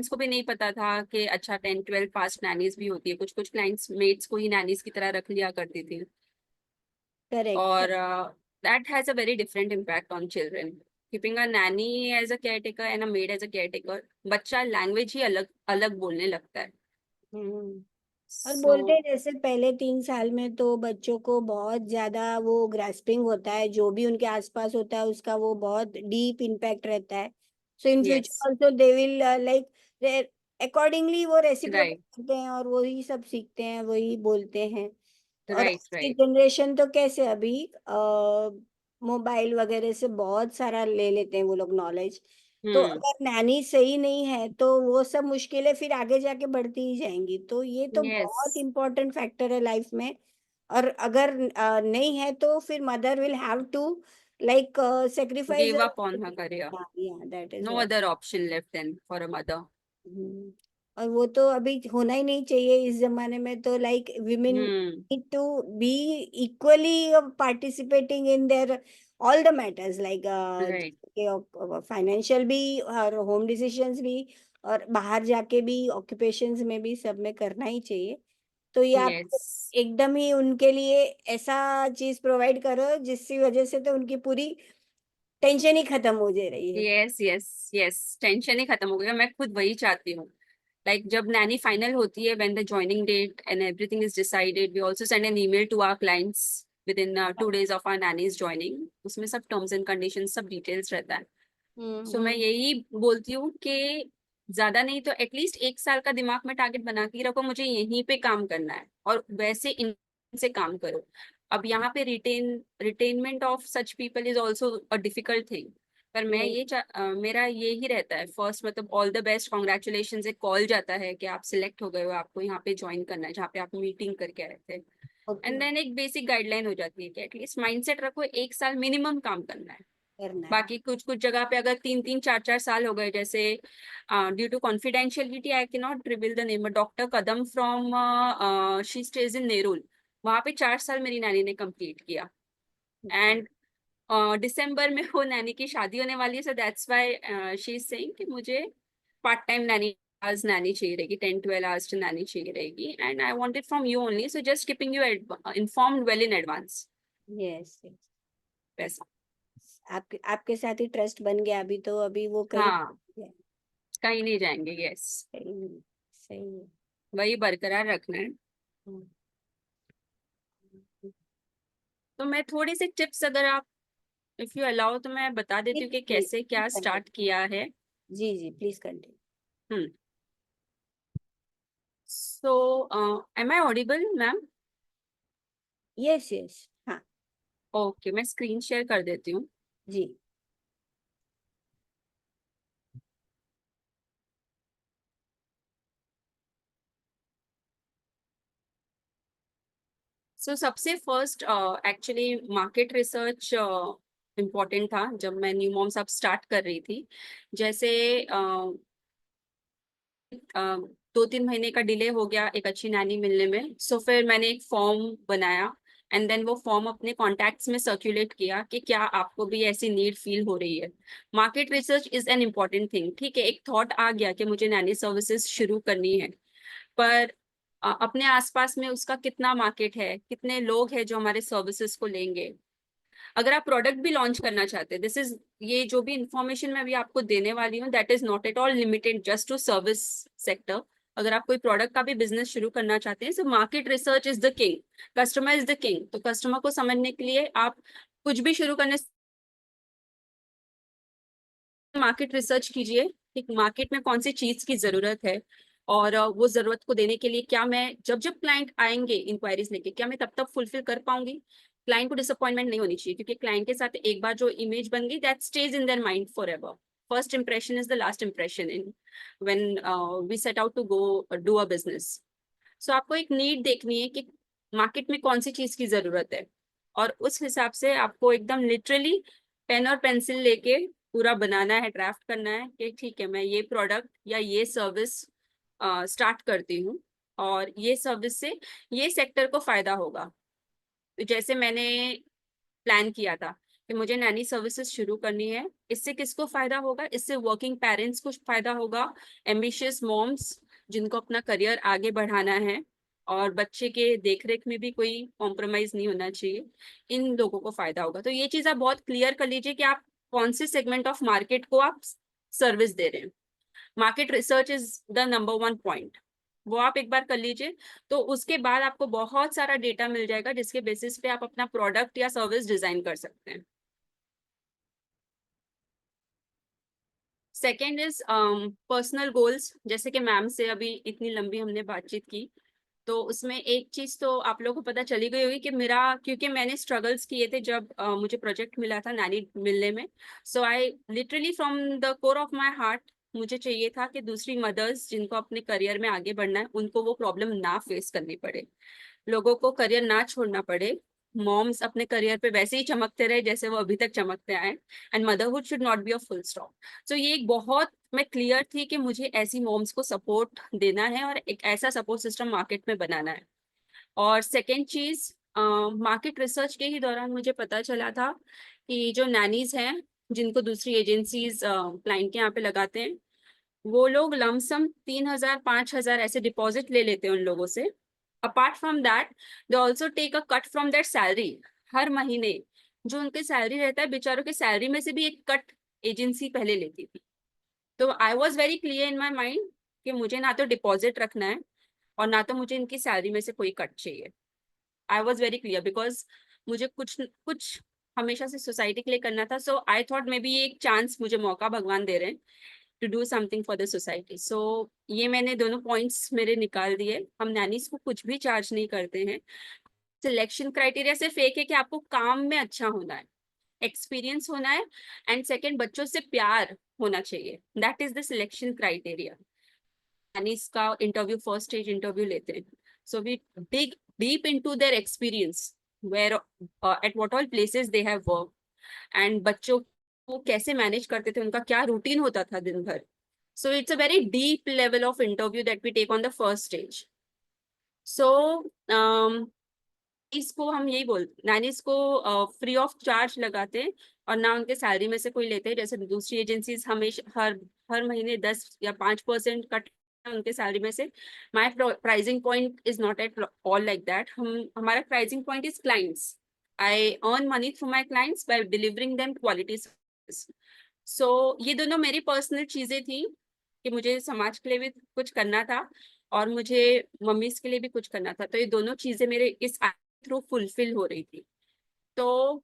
को भी नहीं पता था कि अच्छा 10-12 फास्ट नैनीज भी होती है, कुछ कुछ क्लाइंट्स मेड्स को ही नैनीज की तरह रख लिया करती थी, करेक्ट। और that has a very different impact on children. Keeping a nanny as a caretaker and a maid as a caretaker, बच्चा लैंग्वेज ही अलग अलग बोलने लगता है, हम्म। और सो बोलते हैं जैसे पहले 3 साल में तो बच्चों को बहुत ज्यादा वो ग्रास्पिंग होता है, जो भी उनके आसपास होता है उसका वो बहुत डीप इम्पैक्ट रहता है। So in yes, future also they will like accordingly वो रेसिप्रोकेट राइट, करते हैं और वही सब सीखते हैं, वही बोलते हैं। और राइट, आज की राइट। जनरेशन तो कैसे अभी मोबाइल वगैरह से बहुत सारा ले लेते हैं वो लोग नॉलेज। तो हम्म, अगर नानी सही नहीं है तो वो सब मुश्किलें फिर आगे जाके बढ़ती ही जाएंगी, तो ये तो यस, बहुत इम्पोर्टेंट फैक्टर है लाइफ में। और अगर नहीं है तो फिर mother will have to like sacrifice Gave her. up on her career. Yeah, that is No what. other option left then for a mother. और वो तो अभी होना ही नहीं चाहिए इस जमाने में, तो like women Hmm. need to be equally participating in their all the matters, like Right. Financial भी और होम डिसीजंस भी और बाहर जाके भी ऑक्यूपेशंस में भी सब में करना ही चाहिए। तो ये आप Yes. एकदम ही उनके लिए ऐसा चीज प्रोवाइड करो जिसकी वजह से तो उनकी पूरी टेंशन ही खत्म हो जा रही है। यस यस यस, टेंशन ही खत्म हो गया। मैं खुद वही चाहती हूँ। लाइक जब नैनी फाइनल होती है, when the joining date and everything is decided, we also send an email to our clients within 2 days of our nannies joining. उसमें सब टर्म्स एंड कंडीशंस, सब डिटेल्स रहता है। सो मैं यही बोलती हूँ कि ज्यादा नहीं तो एटलीस्ट 1 साल का दिमाग में टारगेट बना के रखो, मुझे यहीं पे काम करना है, और वैसे इनसे काम करो। अब यहाँ पे retainment of such people is also a difficult thing. पर मैं मेरा ये ही रहता है फर्स्ट, मतलब ऑल द बेस्ट, कॉन्ग्रेचुलेशन, एक कॉल जाता है कि आप सिलेक्ट हो गए हो, आपको यहाँ पे ज्वाइन करना है, जहाँ पे आप मीटिंग करके आए थे। एंड देन एक बेसिक गाइडलाइन हो जाती है कि एटलीस्ट माइंडसेट रखो 1 साल मिनिमम काम करना है। करना है। बाकी कुछ कुछ जगह पे अगर 3-3 4-4 साल हो गए, जैसे due to confidentiality I can not reveal the name, doctor Kadam from she stays in Nerul, वहां पे 4 साल मेरी नैनी ने कंप्लीट किया। एंड दिसंबर में वो नैनी की शादी होने वाली है, so that's why she is saying कि मुझे पार्ट टाइम नैनी चाहिए रहेगी, 10-12 hours नैनी चाहिए रहेगी। And I want it from you only, so just keeping you informed well in advance. Yes, वैसा। आपके आपके साथ ही ट्रस्ट बन गया अभी, तो अभी वो कहीं हाँ, कहीं नहीं जाएंगे। यस, सही सही है। वही बरकरार रखना है। हम्म, तो मैं थोड़ी सी टिप्स, अगर आप इफ यू अलाउ, तो मैं बता देती हूँ कि प्लीज कैसे क्या स्टार्ट किया है। जी जी, please continue. Hmm. So am I audible ma'am? Yes yes, हाँ ओके, मैं स्क्रीन शेयर कर देती हूँ। जी। सो सबसे first actually market research important था जब मैं न्यू मॉम्स अब स्टार्ट कर रही थी। जैसे 2-3 महीने का डिले हो गया एक अच्छी नैनी मिलने में, सो फिर मैंने एक फॉर्म बनाया एंड देन वो फॉर्म अपने कॉन्टैक्ट्स में सर्कुलेट किया कि क्या आपको भी ऐसी नीड फील हो रही है। Market research is an important thing, ठीक है। एक थॉट आ गया कि मुझे नैनी सर्विसेज शुरू करनी है, पर अपने आसपास में उसका कितना मार्केट है, कितने लोग हैं जो हमारे सर्विसेज को लेंगे। अगर आप प्रोडक्ट भी लॉन्च करना चाहते हैं, दिस इज, ये जो भी इंफॉर्मेशन मैं अभी आपको देने वाली हूँ, that is not at all limited just to service sector. अगर आप कोई प्रोडक्ट का भी बिजनेस शुरू करना चाहते हैं, so market research is the king, customer is the king. तो कस्टमर को समझने के लिए आप कुछ भी शुरू करने से मार्केट रिसर्च कीजिए कि मार्केट में कौन सी चीज की जरूरत है, और वो जरूरत को देने के लिए क्या मैं, जब जब क्लाइंट आएंगे इंक्वायरीज लेके, क्या मैं तब तक फुलफिल कर पाऊंगी। क्लाइंट को डिसअपॉइंटमेंट नहीं होनी चाहिए, क्योंकि क्लाइंट के साथ एक बार जो इमेज बन गई, that stays in their mind forever. First impression is the last impression in when we set out to go do a business. So आपको एक नीड देखनी है कि मार्केट में कौन सी चीज की जरूरत है, और उस हिसाब से आपको एकदम लिटरली पेन और पेंसिल लेके पूरा बनाना है, ड्राफ्ट करना है कि ठीक है, मैं ये प्रोडक्ट या ये सर्विस स्टार्ट करती हूँ, और ये सर्विस से ये सेक्टर को फायदा होगा। तो जैसे मैंने प्लान किया था कि मुझे नैनी सर्विसेज शुरू करनी है, इससे किसको फायदा होगा, इससे वर्किंग पेरेंट्स को फायदा होगा, एम्बिशियस मॉम्स जिनको अपना करियर आगे बढ़ाना है, और बच्चे के देखरेख में भी कोई कॉम्प्रोमाइज नहीं होना चाहिए, इन लोगों को फायदा होगा। तो ये चीज आप बहुत क्लियर कर लीजिए कि आप कौन से सेगमेंट ऑफ मार्केट को आप सर्विस दे रहे हैं। Market research is the number 1 point, वो आप एक बार कर लीजिए, तो उसके बाद आपको बहुत सारा डेटा मिल जाएगा जिसके बेसिस पे आप अपना प्रोडक्ट या सर्विस डिजाइन कर सकते हैं। Second is personal goals. जैसे कि मैम से अभी इतनी लंबी हमने बातचीत की, तो उसमें एक चीज तो आप लोगों को पता चली गई होगी कि मेरा, क्योंकि मैंने स्ट्रगल्स किए थे जब मुझे प्रोजेक्ट मिला था नैनी मिलने में, so I literally from the core of my heart, मुझे चाहिए था कि दूसरी मदर्स जिनको अपने करियर में आगे बढ़ना है, उनको वो प्रॉब्लम ना फेस करनी पड़े, लोगों को करियर ना छोड़ना पड़े, मॉम्स अपने करियर पे वैसे ही चमकते रहे जैसे वो अभी तक चमकते आए, and motherhood should not be a full stop. So ये एक बहुत, मैं क्लियर थी कि मुझे ऐसी मॉम्स को सपोर्ट देना है और एक ऐसा सपोर्ट सिस्टम मार्केट में बनाना है। और सेकेंड चीज, मार्केट रिसर्च के ही दौरान मुझे पता चला था कि जो नैनीज हैं जिनको दूसरी एजेंसीज क्लाइंट के यहाँ पे लगाते हैं, वो लोग लमसम 3,000 5,000 ऐसे डिपॉजिट ले लेते हैं उन लोगों से। Apart from that they also take a cut from that salary. हर महीने जो उनके सैलरी रहता है, बेचारों के सैलरी में से भी एक कट एजेंसी पहले लेती थी। तो I was very clear in my mind कि मुझे ना तो डिपॉजिट रखना है और ना तो मुझे इनकी सैलरी में से कोई कट चाहिए। I was very clear because मुझे कुछ कुछ हमेशा से सोसाइटी के लिए करना था। So I thought maybe एक चांस, मुझे मौका भगवान दे रहे हैं to do something for the society. So ये मैंने दोनों पॉइंट्स मेरे निकाल दिए। हम नैनीज को कुछ भी चार्ज नहीं करते हैं। सिलेक्शन क्राइटेरिया सिर्फ एक है कि आपको काम में अच्छा होना है, एक्सपीरियंस होना है, एंड सेकेंड बच्चों से प्यार होना चाहिए। That is the selection criteria. Nannies का इंटरव्यू फर्स्ट स्टेज इंटरव्यू लेते हैं। So we dig deep into their experience, where at what all places they have worked, and बच्चों को कैसे मैनेज करते थे, उनका क्या रूटीन होता था दिन भर। So it's a very deep level of interview that we take on the first stage. So इसको हम यही बोलते, नैनीज को फ्री ऑफ चार्ज लगाते हैं और ना उनके सैलरी में से कोई लेते हैं, जैसे दूसरी एजेंसीज हमेशा हर महीने 10 या 5% कट उनके सैलरी में से। My pricing point is not at all like that. हमारा pricing point is clients. I earn money through my clients by delivering them quality service. So ये दोनों मेरी पर्सनल चीजें थी कि मुझे समाज के लिए भी कुछ करना था और मुझे मम्मीज के लिए भी कुछ करना था। तो ये दोनों चीजें मेरे इस थ्रू फुलफिल हो रही थी। तो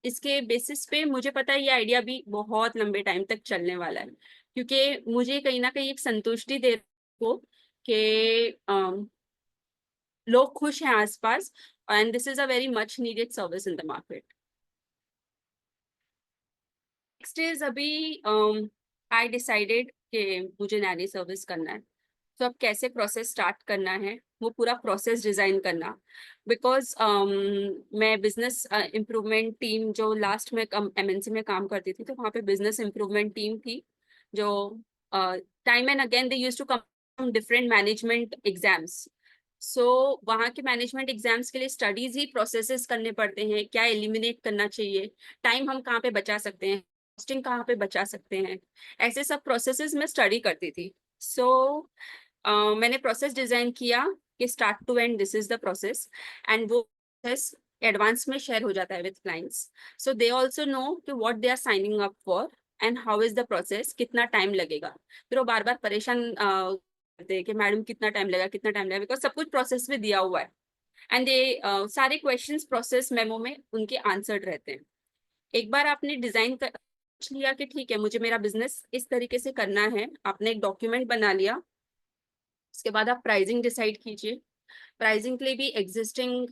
इसके बेसिस पे मुझे पता है ये आइडिया भी बहुत लंबे टाइम तक चलने वाला है, क्योंकि मुझे कहीं ना कहीं एक संतुष्टि दे को कि लोग खुश हैं आसपास, and this is a very much needed service in the market. Next is अभी आई डिसाइडेड कि मुझे नैनी सर्विस करना है। तो अब कैसे प्रोसेस स्टार्ट करना है, वो पूरा प्रोसेस डिजाइन करना। बिकॉज मैं बिजनेस इम्प्रूवमेंट टीम, जो लास्ट में एमएनसी में काम करती थी, तो वहाँ पे बिजनेस इम्प्रूवमेंट टीम थी जो time and again they used to come different management exams. So वहाँ के मैनेजमेंट एग्जाम्स के लिए स्टडीज ही प्रोसेसेस करने पड़ते हैं, क्या एलिमिनेट करना चाहिए, टाइम हम कहाँ पे बचा सकते हैं, कॉस्टिंग कहाँ पे बचा सकते हैं, ऐसे सब प्रोसेसेस में स्टडी करती थी। सो मैंने प्रोसेस डिजाइन किया कि start to end this is the process, and वो प्रोसेस एडवांस में शेयर हो जाता है with clients. So they also know कि what they are signing up for and how is the process, कितना टाइम लगेगा। फिर वो बार बार परेशान करते हैं कि मैडम कितना टाइम लगेगा, कितना टाइम लगेगा, बिकॉज सब कुछ प्रोसेस में दिया हुआ है। एंड दे सारे क्वेश्चंस प्रोसेस मेमो में उनके आंसर्ड रहते हैं। एक बार आपने डिजाइन कर लिया कि ठीक है मुझे मेरा बिजनेस इस तरीके से करना है, आपने एक डॉक्यूमेंट बना लिया, उसके बाद आप प्राइसिंग डिसाइड कीजिए। प्राइसिंग के लिए भी एग्जिस्टिंग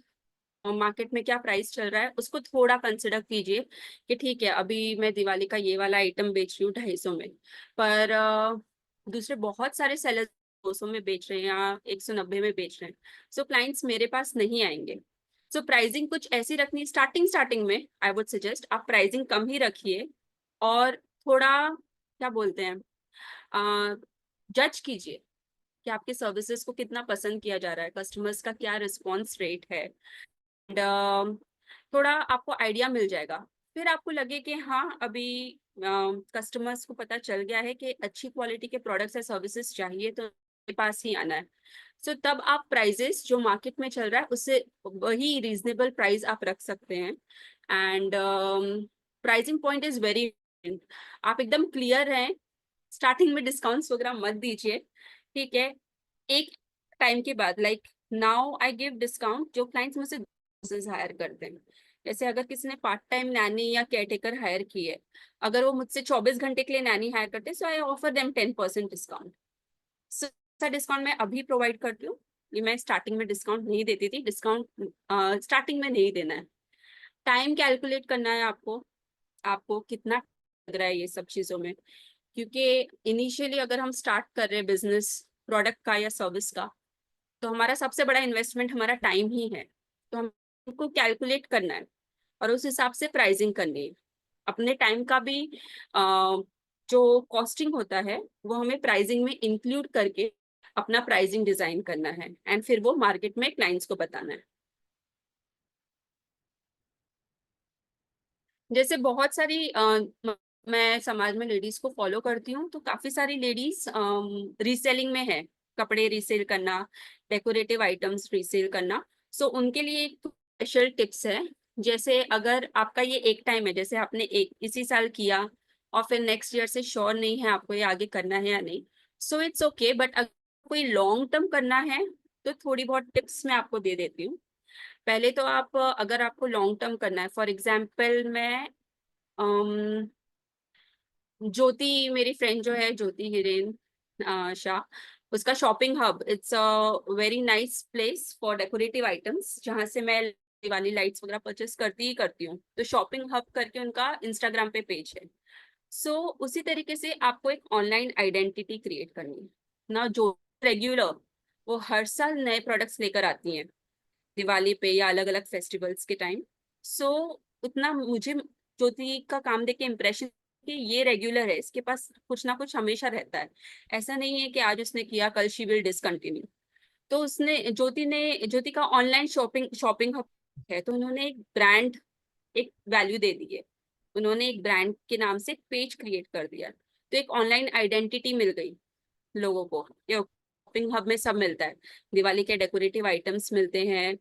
मार्केट में क्या प्राइस चल रहा है उसको थोड़ा कंसिडर कीजिए कि ठीक है अभी मैं दिवाली का ये वाला आइटम बेच रही हूँ 250 में, पर दूसरे बहुत सारे सेलर 200 में बेच रहे हैं या 190 में बेच रहे हैं। सो क्लाइंट्स मेरे पास नहीं आएंगे। सो प्राइसिंग कुछ ऐसी रखनी, स्टार्टिंग में आई वुड सजेस्ट आप प्राइसिंग कम ही रखिए और थोड़ा क्या बोलते हैं, जज कीजिए कि आपके सर्विसेज को कितना पसंद किया जा रहा है, कस्टमर्स का क्या रिस्पॉन्स रेट है। एंड थोड़ा आपको आइडिया मिल जाएगा। फिर आपको लगे कि हाँ अभी कस्टमर्स को पता चल गया है कि अच्छी क्वालिटी के प्रोडक्ट्स या सर्विसेज चाहिए तो मेरे पास ही आना है। सो तब आप प्राइजेस जो मार्केट में चल रहा है उससे वही रीजनेबल प्राइस आप रख सकते हैं। And pricing point is very, आप एकदम क्लियर रहें, स्टार्टिंग में डिस्काउंट्स वगैरह मत दीजिए, ठीक है। एक टाइम के बाद like now I give discount जो क्लाइंट्स मुझसे हायर करते हैं। जैसे अगर किसी ने पार्ट टाइम नैनी या केयरटेकर हायर की है, अगर वो मुझसे 24 घंटे के लिए नैनी हायर करते हैं, so I offer them 10% discount. सो ऐसा डिस्काउंट मैं अभी प्रोवाइड करती हूँ। ये मैं स्टार्टिंग में डिस्काउंट नहीं देती थी, डिस्काउंट स्टार्टिंग में नहीं देना है। टाइम कैलकुलेट करना है आपको, आपको कितना लग रहा है ये सब चीज़ों में, क्योंकि इनिशियली अगर हम स्टार्ट कर रहे हैं बिजनेस प्रोडक्ट का या सर्विस का, तो हमारा सबसे बड़ा इन्वेस्टमेंट हमारा टाइम ही है। तो हम को कैलकुलेट करना है और उस हिसाब से प्राइसिंग करनी है। अपने टाइम का भी जो कॉस्टिंग होता है वो हमें प्राइसिंग में इंक्लूड करके अपना प्राइसिंग डिजाइन करना है एंड फिर वो मार्केट में क्लाइंट्स को बताना है। जैसे बहुत सारी मैं समाज में लेडीज को फॉलो करती हूँ, तो काफी सारी लेडीज रीसेलिंग में है, कपड़े रीसेल करना, डेकोरेटिव आइटम्स रीसेल करना। सो उनके लिए एक स्पेशल टिप्स है। जैसे अगर आपका ये एक टाइम है, जैसे आपने एक इसी साल किया और फिर नेक्स्ट ईयर से श्योर नहीं है आपको ये आगे करना है या नहीं, सो इट्स ओके। बट अगर कोई लॉन्ग टर्म करना है तो थोड़ी बहुत टिप्स मैं आपको दे देती हूँ। पहले तो आप अगर आपको लॉन्ग टर्म करना है, फॉर एग्जाम्पल मैं ज्योति, मेरी फ्रेंड जो है ज्योति हिरेन शाह, उसका shopping hub, it's a very nice place for decorative items, जहाँ से मैं दिवाली लाइट्स वगैरह परचेस करती ही करती हूँ। तो शॉपिंग हब करके उनका इंस्टाग्राम पे पेज है। सो उसी तरीके से आपको एक ऑनलाइन आइडेंटिटी क्रिएट करनी है ना। जो रेगुलर वो हर साल नए प्रोडक्ट्स लेकर आती हैं दिवाली पे या अलग अलग फेस्टिवल्स के टाइम। सो उतना मुझे ज्योति का काम देख के इम्प्रेशन कि ये रेगुलर है, इसके पास कुछ ना कुछ हमेशा रहता है। ऐसा नहीं है कि आज उसने किया कल शी विल डिसकंटिन्यू। तो उसने ज्योति का ऑनलाइन शॉपिंग शॉपिंग है, तो उन्होंने एक ब्रांड, एक वैल्यू दे दी है। उन्होंने एक ब्रांड के नाम से एक पेज क्रिएट कर दिया, तो एक ऑनलाइन आइडेंटिटी मिल गई लोगों को। ये शॉपिंग हब में सब मिलता है, दिवाली के डेकोरेटिव आइटम्स मिलते हैं,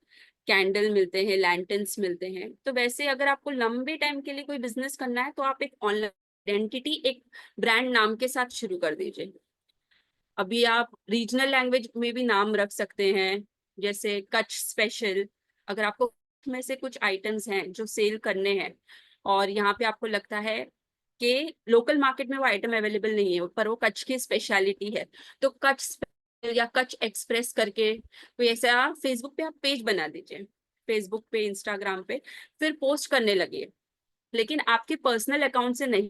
कैंडल मिलते हैं, लैंटर्न्स मिलते हैं। तो वैसे अगर आपको लंबे टाइम के लिए कोई बिजनेस करना है तो आप एक ऑनलाइन आइडेंटिटी एक ब्रांड नाम के साथ शुरू कर दीजिए। अभी आप रीजनल लैंग्वेज में भी नाम रख सकते हैं, जैसे कच्छ स्पेशल। अगर आपको में से कुछ आइटम्स हैं जो सेल करने हैं और यहाँ पे आपको लगता है कि लोकल मार्केट में वो आइटम अवेलेबल नहीं है पर वो कच्छ की स्पेशलिटी है, तो कच्छ स्पेशल या कच्छ एक्सप्रेस करके कोई ऐसा फेसबुक पे आप पेज बना दीजिए, फेसबुक पे, इंस्टाग्राम पे, फिर पोस्ट करने लगे, लेकिन आपके पर्सनल अकाउंट से नहीं,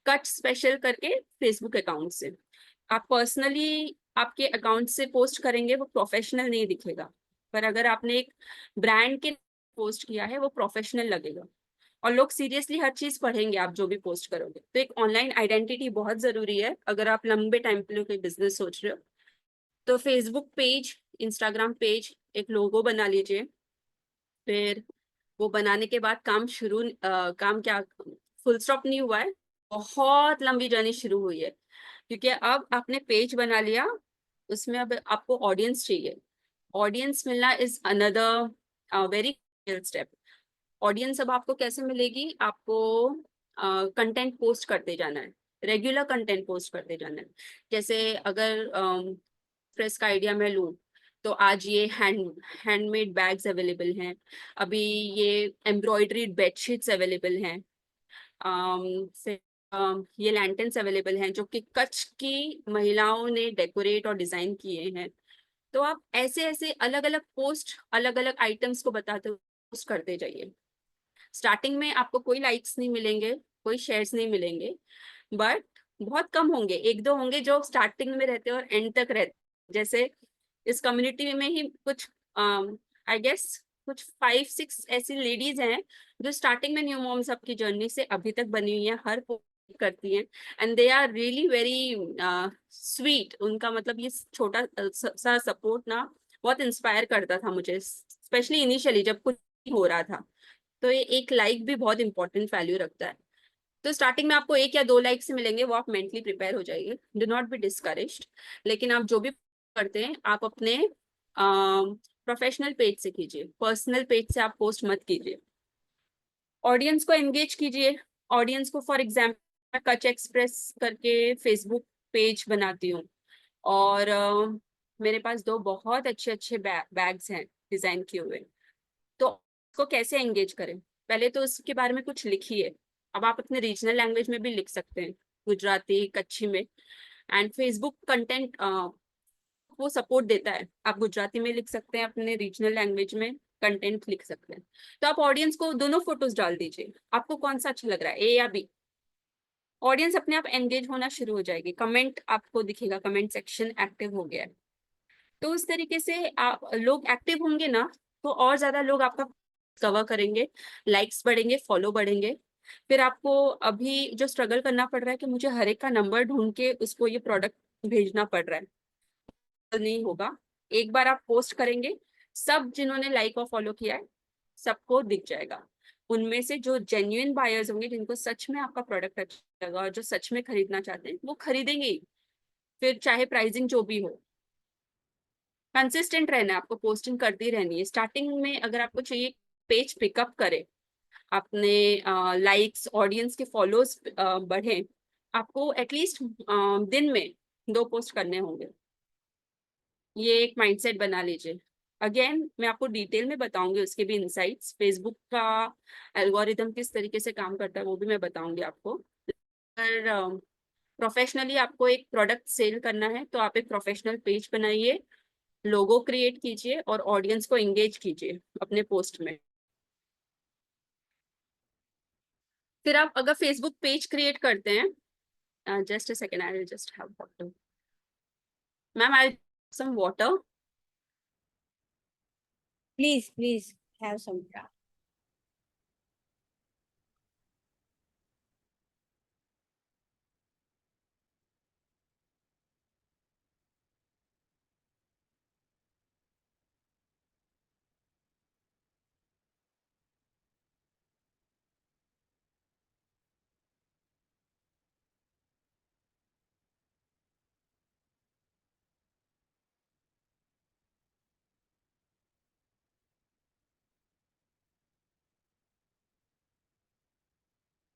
कच्छ स्पेशल करके फेसबुक अकाउंट से। आप पर्सनली आपके अकाउंट से पोस्ट करेंगे वो प्रोफेशनल नहीं दिखेगा, पर अगर आपने एक ब्रांड के पोस्ट किया है वो प्रोफेशनल लगेगा और लोग सीरियसली हर चीज पढ़ेंगे आप जो भी पोस्ट करोगे। तो एक ऑनलाइन आइडेंटिटी बहुत जरूरी है अगर आप लंबे टाइम के लिए कोई बिजनेस सोच रहे हो। तो फेसबुक पेज, इंस्टाग्राम पेज, एक लोगो बना लीजिए। फिर वो बनाने के बाद काम क्या फुल स्टॉप नहीं हुआ है, बहुत लंबी जर्नी शुरू हुई है। क्योंकि अब आपने पेज बना लिया, उसमें अब आपको ऑडियंस चाहिए। ऑडियंस मिलना is another worry step. Audience अब आपको कैसे मिलेगी? आपको कंटेंट पोस्ट करते जाना है, रेगुलर कंटेंट पोस्ट करते जाना है। जैसे अगर प्रेस का आइडिया मैं लूँ तो आज ये हैंडमेड बैग्स अवेलेबल हैं, अभी ये एम्ब्रॉयडरीड बेडशीट्स अवेलेबल हैं, फिर ये लैंटर्न्स अवेलेबल हैं जो कि कच्छ की महिलाओं ने डेकोरेट और डिजाइन किए हैं। तो आप ऐसे ऐसे अलग अलग पोस्ट, अलग अलग आइटम्स को बताते हुए पोस्ट करते जाइए। स्टार्टिंग में आपको कोई लाइक्स नहीं मिलेंगे, कोई शेयर्स नहीं मिलेंगे, बट बहुत कम होंगे, एक दो होंगे जो स्टार्टिंग में रहते हैं और एंड तक रहते। जैसे इस कम्युनिटी में ही कुछ आई गेस कुछ 5-6 ऐसी लेडीज हैं जो स्टार्टिंग में न्यू मॉम्स अप की जर्नी से अभी तक बनी हुई हैं, हर पोस्ट करती हैं and they are really very sweet. उनका मतलब ये छोटा सा सपोर्ट ना बहुत इंस्पायर करता था मुझे, स्पेशली इनिशियली जब कुछ हो रहा था। तो ये एक लाइक भी बहुत इंपॉर्टेंट वैल्यू रखता है। तो स्टार्टिंग में आपको 1 या 2 लाइक से मिलेंगे, वो आप मेंटली प्रिपेयर हो जाइए, डू नॉट बी डिस्करेज्ड। लेकिन आप जो भी करते हैं आप अपने प्रोफेशनल पेज से कीजिए, पर्सनल पेज से आप पोस्ट मत कीजिए। ऑडियंस को एंगेज कीजिए। ऑडियंस को फॉर एग्जाम्पल कच एक्सप्रेस करके फेसबुक पेज बनाती हूँ और मेरे पास 2 बहुत अच्छे अच्छे बैग्स हैं डिजाइन किए हुए। तो उसको कैसे एंगेज करें? पहले तो उसके बारे में कुछ लिखिए। अब आप अपने रीजनल लैंग्वेज में भी लिख सकते हैं, गुजराती, कच्छी में। एंड फेसबुक कंटेंट वो सपोर्ट देता है, आप गुजराती में लिख सकते हैं, अपने रीजनल लैंग्वेज में कंटेंट लिख सकते हैं। तो आप ऑडियंस को दोनों फोटोज डाल दीजिए, आपको कौन सा अच्छा लग रहा है, ए या बी। ऑडियंस अपने आप एंगेज होना शुरू हो जाएगी, कमेंट आपको दिखेगा, कमेंट सेक्शन एक्टिव हो गया है। तो उस तरीके से आप लोग एक्टिव होंगे ना, तो और ज्यादा लोग आपका कवर करेंगे, लाइक्स बढ़ेंगे, फॉलो बढ़ेंगे। फिर आपको अभी जो स्ट्रगल करना पड़ रहा है कि मुझे हर एक का नंबर ढूंढ के उसको ये प्रोडक्ट भेजना पड़ रहा है, तो नहीं होगा। एक बार आप पोस्ट करेंगे, सब जिन्होंने लाइक और फॉलो किया है सबको दिख जाएगा। उनमें से जो जेन्युइन बायर्स होंगे, जिनको सच में आपका प्रोडक्ट अच्छा लगा और जो सच में खरीदना चाहते हैं, वो खरीदेंगे ही। फिर चाहे प्राइसिंग जो भी हो, कंसिस्टेंट रहना है, आपको पोस्टिंग करती रहनी है। स्टार्टिंग में अगर आपको चाहिए पेज पिकअप करे, अपने लाइक्स, ऑडियंस के फॉलोज बढ़े, आपको एटलीस्ट दिन में 2 पोस्ट करने होंगे। ये एक माइंडसेट बना लीजिए। अगेन मैं आपको डिटेल में बताऊंगी उसके भी इनसाइट्स, फेसबुक का एल्गोरिदम किस तरीके से काम करता है वो भी मैं बताऊंगी आपको। पर प्रोफेशनली आपको एक प्रोडक्ट सेल करना है तो आप एक प्रोफेशनल पेज बनाइए, लोगो क्रिएट कीजिए और ऑडियंस को एंगेज कीजिए अपने पोस्ट में। फिर आप अगर फेसबुक पेज क्रिएट करते हैं, just a second, I will just have water. Ma'am, I some water. Please have some.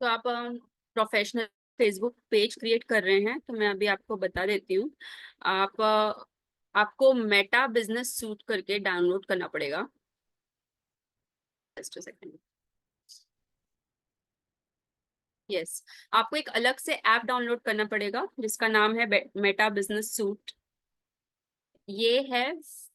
तो आप प्रोफेशनल फेसबुक पेज क्रिएट कर रहे हैं तो मैं अभी आपको बता देती हूँ। आप आपको मेटा बिजनेस सूट करके डाउनलोड करना पड़ेगा। Just a second. यस, आपको एक अलग से ऐप डाउनलोड करना पड़ेगा जिसका नाम है मेटा बिजनेस सूट। ये है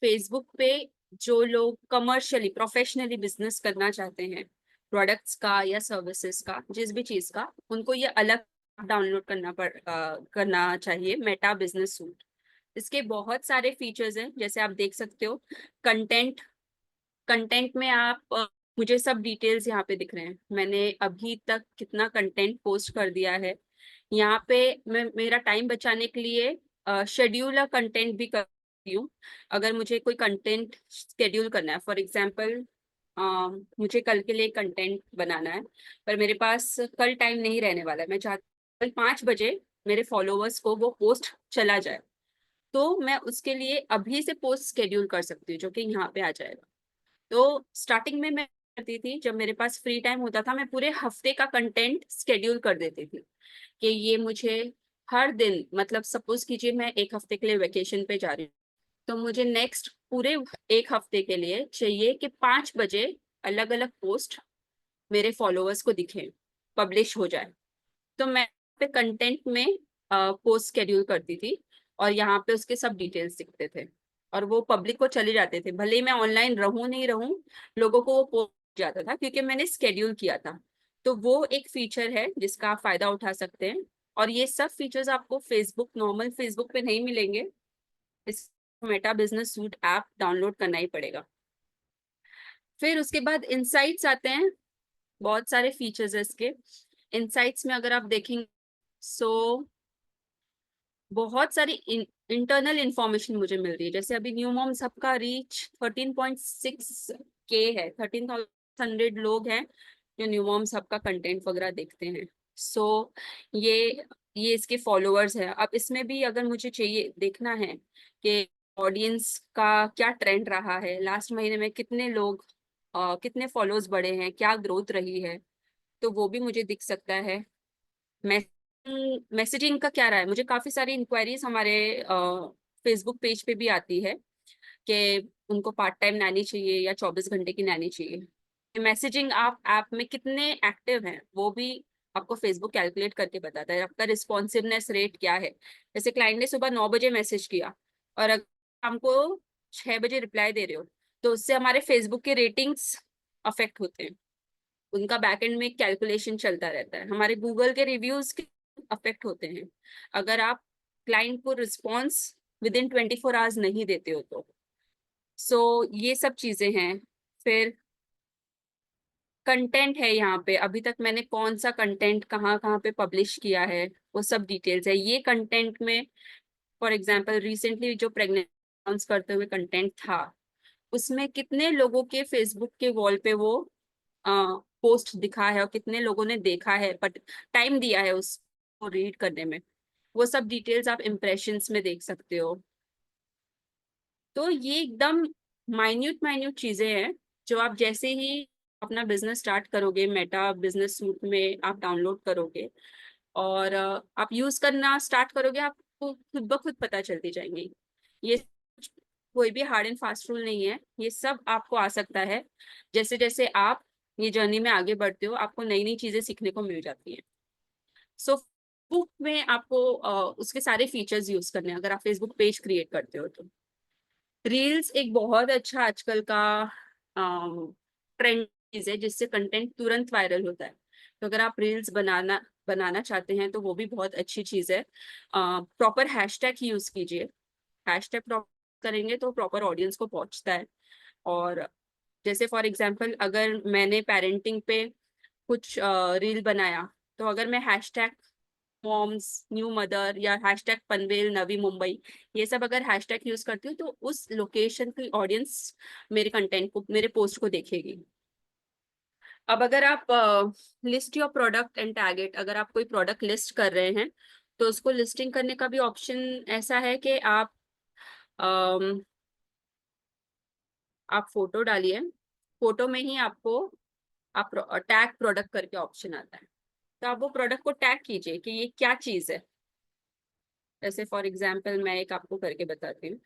फेसबुक पे जो लोग कमर्शियली, प्रोफेशनली बिजनेस करना चाहते हैं, प्रोडक्ट्स का या सर्विसेज का, जिस भी चीज का, उनको ये अलग डाउनलोड करना चाहिए, मेटा बिजनेस सूट। इसके बहुत सारे फीचर्स हैं, जैसे आप देख सकते हो। कंटेंट कंटेंट में आप मुझे सब डिटेल्स यहाँ पे दिख रहे हैं, मैंने अभी तक कितना कंटेंट पोस्ट कर दिया है। यहाँ पे मैं मेरा टाइम बचाने के लिए शेड्यूलर कंटेंट भी करती हूँ। अगर मुझे कोई कंटेंट शेड्यूल करना है, फॉर एग्जांपल मुझे कल के लिए कंटेंट बनाना है, पर मेरे पास कल टाइम नहीं रहने वाला है, मैं चाहती हूँ कल 5 बजे मेरे फॉलोअर्स को वो पोस्ट चला जाए, तो मैं उसके लिए अभी से पोस्ट शेड्यूल कर सकती हूँ, जो कि यहाँ पे आ जाएगा। तो स्टार्टिंग में मैं करती थी, जब मेरे पास फ्री टाइम होता था, मैं पूरे हफ्ते का कंटेंट शेड्यूल कर देती थी कि ये मुझे हर दिन, मतलब सपोज कीजिए मैं एक हफ्ते के लिए वेकेशन पे जा रही हूँ, तो मुझे नेक्स्ट पूरे एक हफ्ते के लिए चाहिए कि 5 बजे अलग अलग पोस्ट मेरे फॉलोअर्स को दिखे, पब्लिश हो जाए। तो मैं पे कंटेंट में पोस्ट शेड्यूल करती थी और यहाँ पे उसके सब डिटेल्स दिखते थे और वो पब्लिक को चले जाते थे, भले ही मैं ऑनलाइन रहूं नहीं रहूं, लोगों को वो पोस्ट जाता था क्योंकि मैंने शेड्यूल किया था। तो वो एक फीचर है जिसका आप फायदा उठा सकते हैं। और ये सब फीचर्स आपको फेसबुक, नॉर्मल फेसबुक पे नहीं मिलेंगे। इस Meta business suit app download करना ही पड़ेगा। फिर उसके बाद इनसाइट्स आते हैं, बहुत सारे फीचर्स है इसके। इनसाइट्स में अगर आप देखेंगे, सो बहुत सारी इंटरनल इंफॉर्मेशन मुझे मिल रही है। जैसे अभी न्यू मॉम सबका रीच 13.6 के है, 13,100 लोग हैं जो न्यू मॉम सबका कंटेंट वगैरह देखते हैं। सो ये इसके फॉलोअर्स है। अब इसमें भी अगर मुझे चाहिए देखना है कि ऑडियंस का क्या ट्रेंड रहा है, लास्ट महीने में कितने लोग कितने फॉलोअर्स बढ़े हैं, क्या ग्रोथ रही है, तो वो भी मुझे दिख सकता है। मैसेजिंग का क्या रहा है, मुझे काफी सारी इंक्वायरीज हमारे फेसबुक पेज पे भी आती है कि उनको पार्ट टाइम नैनी चाहिए या 24 घंटे की नैनी चाहिए। मैसेजिंग आप ऐप में कितने एक्टिव हैं वो भी आपको फेसबुक कैलकुलेट करके बताता है। आपका रिस्पॉन्सिवनेस रेट क्या है। जैसे क्लाइंट ने सुबह 9 बजे मैसेज किया और अगर हमको 6 बजे रिप्लाई दे रहे हो, तो उससे हमारे फेसबुक के रेटिंग्स अफेक्ट होते हैं। उनका बैकएंड में कैलकुलेशन चलता रहता है। हमारे गूगल के रिव्यूज के अफेक्ट होते हैं अगर आप क्लाइंट को रिस्पॉन्स विद इन 24 आवर्स नहीं देते हो तो। सो ये सब चीजें हैं। फिर कंटेंट है यहाँ पे, अभी तक मैंने कौन सा कंटेंट कहाँ कहाँ पे पब्लिश किया है, वो सब डिटेल्स है ये कंटेंट में। फॉर एग्जांपल रिसेंटली जो प्रेग्नेंट अनाउंस करते हुए कंटेंट था, उसमें कितने लोगों के फेसबुक के वॉल पे वो पोस्ट दिखा है और कितने लोगों ने देखा है, बट टाइम दिया है उसको रीड करने में, वो सब डिटेल्स आप इम्प्रेशंस में देख सकते हो। तो ये एकदम माइन्यूट माइन्यूट चीजें हैं जो आप जैसे ही अपना बिजनेस स्टार्ट करोगे, मेटा बिजनेस सूट में आप डाउनलोड करोगे और आप यूज करना स्टार्ट करोगे, आपको खुद ब खुद पता चलती जाएंगी। ये कोई भी हार्ड एंड फास्ट रूल नहीं है, ये सब आपको आ सकता है। जैसे जैसे आप ये जर्नी में आगे बढ़ते हो, आपको नई नई चीजें सीखने को मिल जाती हैं। सो फेसबुक में आपको उसके सारे फीचर्स यूज करने हैं अगर आप फेसबुक पेज क्रिएट करते हो तो। रील्स एक बहुत अच्छा आजकल का ट्रेंड चीज है जिससे कंटेंट तुरंत वायरल होता है। तो अगर आप रील्स बनाना बनाना चाहते हैं तो वो भी बहुत अच्छी चीज है। प्रॉपर हैशटैग यूज कीजिए, हैशटैग प्रॉपर करेंगे तो प्रॉपर ऑडियंस को पहुंचता है। और जैसे फॉर एग्जांपल अगर मैंने पेरेंटिंग पे कुछ रील बनाया, तो अगर मैं हैशटैग मॉम्स न्यू मदर या हैशटैग पनवेल नवी मुंबई, ये सब अगर हैशटैग यूज करती हूँ तो उस लोकेशन की ऑडियंस मेरे कंटेंट को, मेरे पोस्ट को देखेगी। अब अगर आप list your product and tag it, अगर आप कोई प्रोडक्ट लिस्ट कर रहे हैं तो उसको लिस्टिंग करने का भी ऑप्शन ऐसा है कि अम, आप फोटो डालिए, फोटो में ही आपको आप टैग प्रोडक्ट करके ऑप्शन आता है, तो आप वो प्रोडक्ट को टैग कीजिए कि ये क्या चीज है। जैसे फॉर एग्जांपल मैं एक आपको करके बताती हूँ।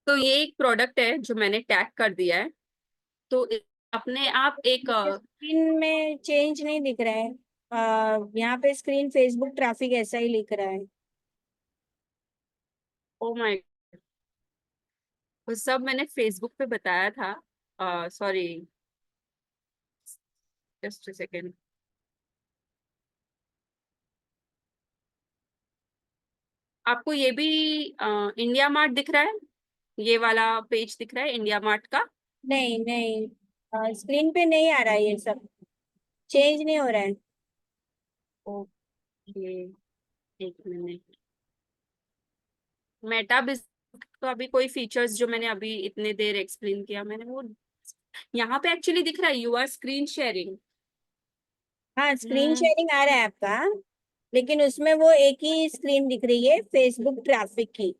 तो ये एक प्रोडक्ट है जो मैंने टैग कर दिया है। तो अपने आप एक स्क्रीन में चेंज नहीं दिख रहा है। यहाँ पे स्क्रीन फेसबुक ट्रैफिक ऐसा ही लिख रहा है। ओ माय, वो सब मैंने फेसबुक पे बताया था। Sorry, just a second. आपको ये भी इंडिया मार्ट दिख रहा है, ये वाला पेज दिख रहा है इंडिया मार्ट का? नहीं नहीं, स्क्रीन पे नहीं आ रहा है, ये सब चेंज नहीं हो रहा है। ओके, एक मिनट। मेटा बिजनेस का अभी कोई फीचर्स जो मैंने अभी इतने देर एक्सप्लेन किया मैंने, वो यहाँ पे एक्चुअली दिख रहा है, यू आर स्क्रीन शेयरिंग। हाँ, स्क्रीन शेयरिंग आ रहा है आपका, लेकिन उसमें वो एक ही स्क्रीन दिख रही है फेसबुक ट्रैफिक की।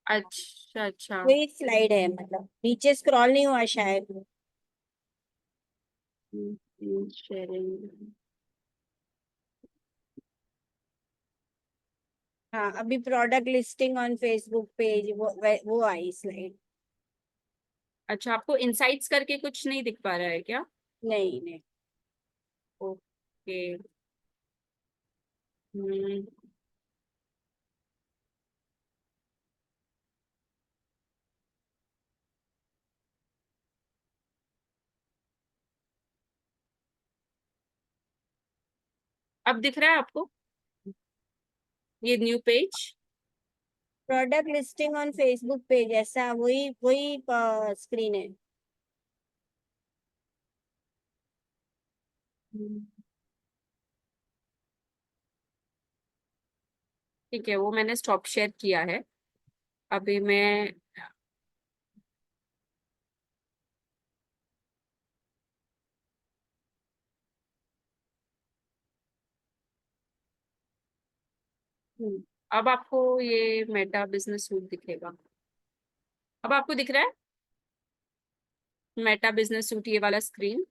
अच्छा अच्छा। वही स्लाइड है, मतलब नीचे स्क्रॉल नहीं हुआ शायद। Screen sharing. हाँ, अभी product listing on Facebook page वो आई स्लाइड। अच्छा, आपको इनसाइट्स करके कुछ नहीं दिख पा रहा है क्या? नहीं नहीं। ओके। हम्म, अब दिख रहा है आपको ये new page? Product listing on Facebook page ऐसा वही वही स्क्रीन है। ठीक है, वो मैंने स्टॉप शेयर किया है। अभी मैं अब आपको ये मेटा बिजनेस सूट दिखेगा। अब आपको दिख रहा है मेटा बिजनेस सूट, ये वाला स्क्रीन?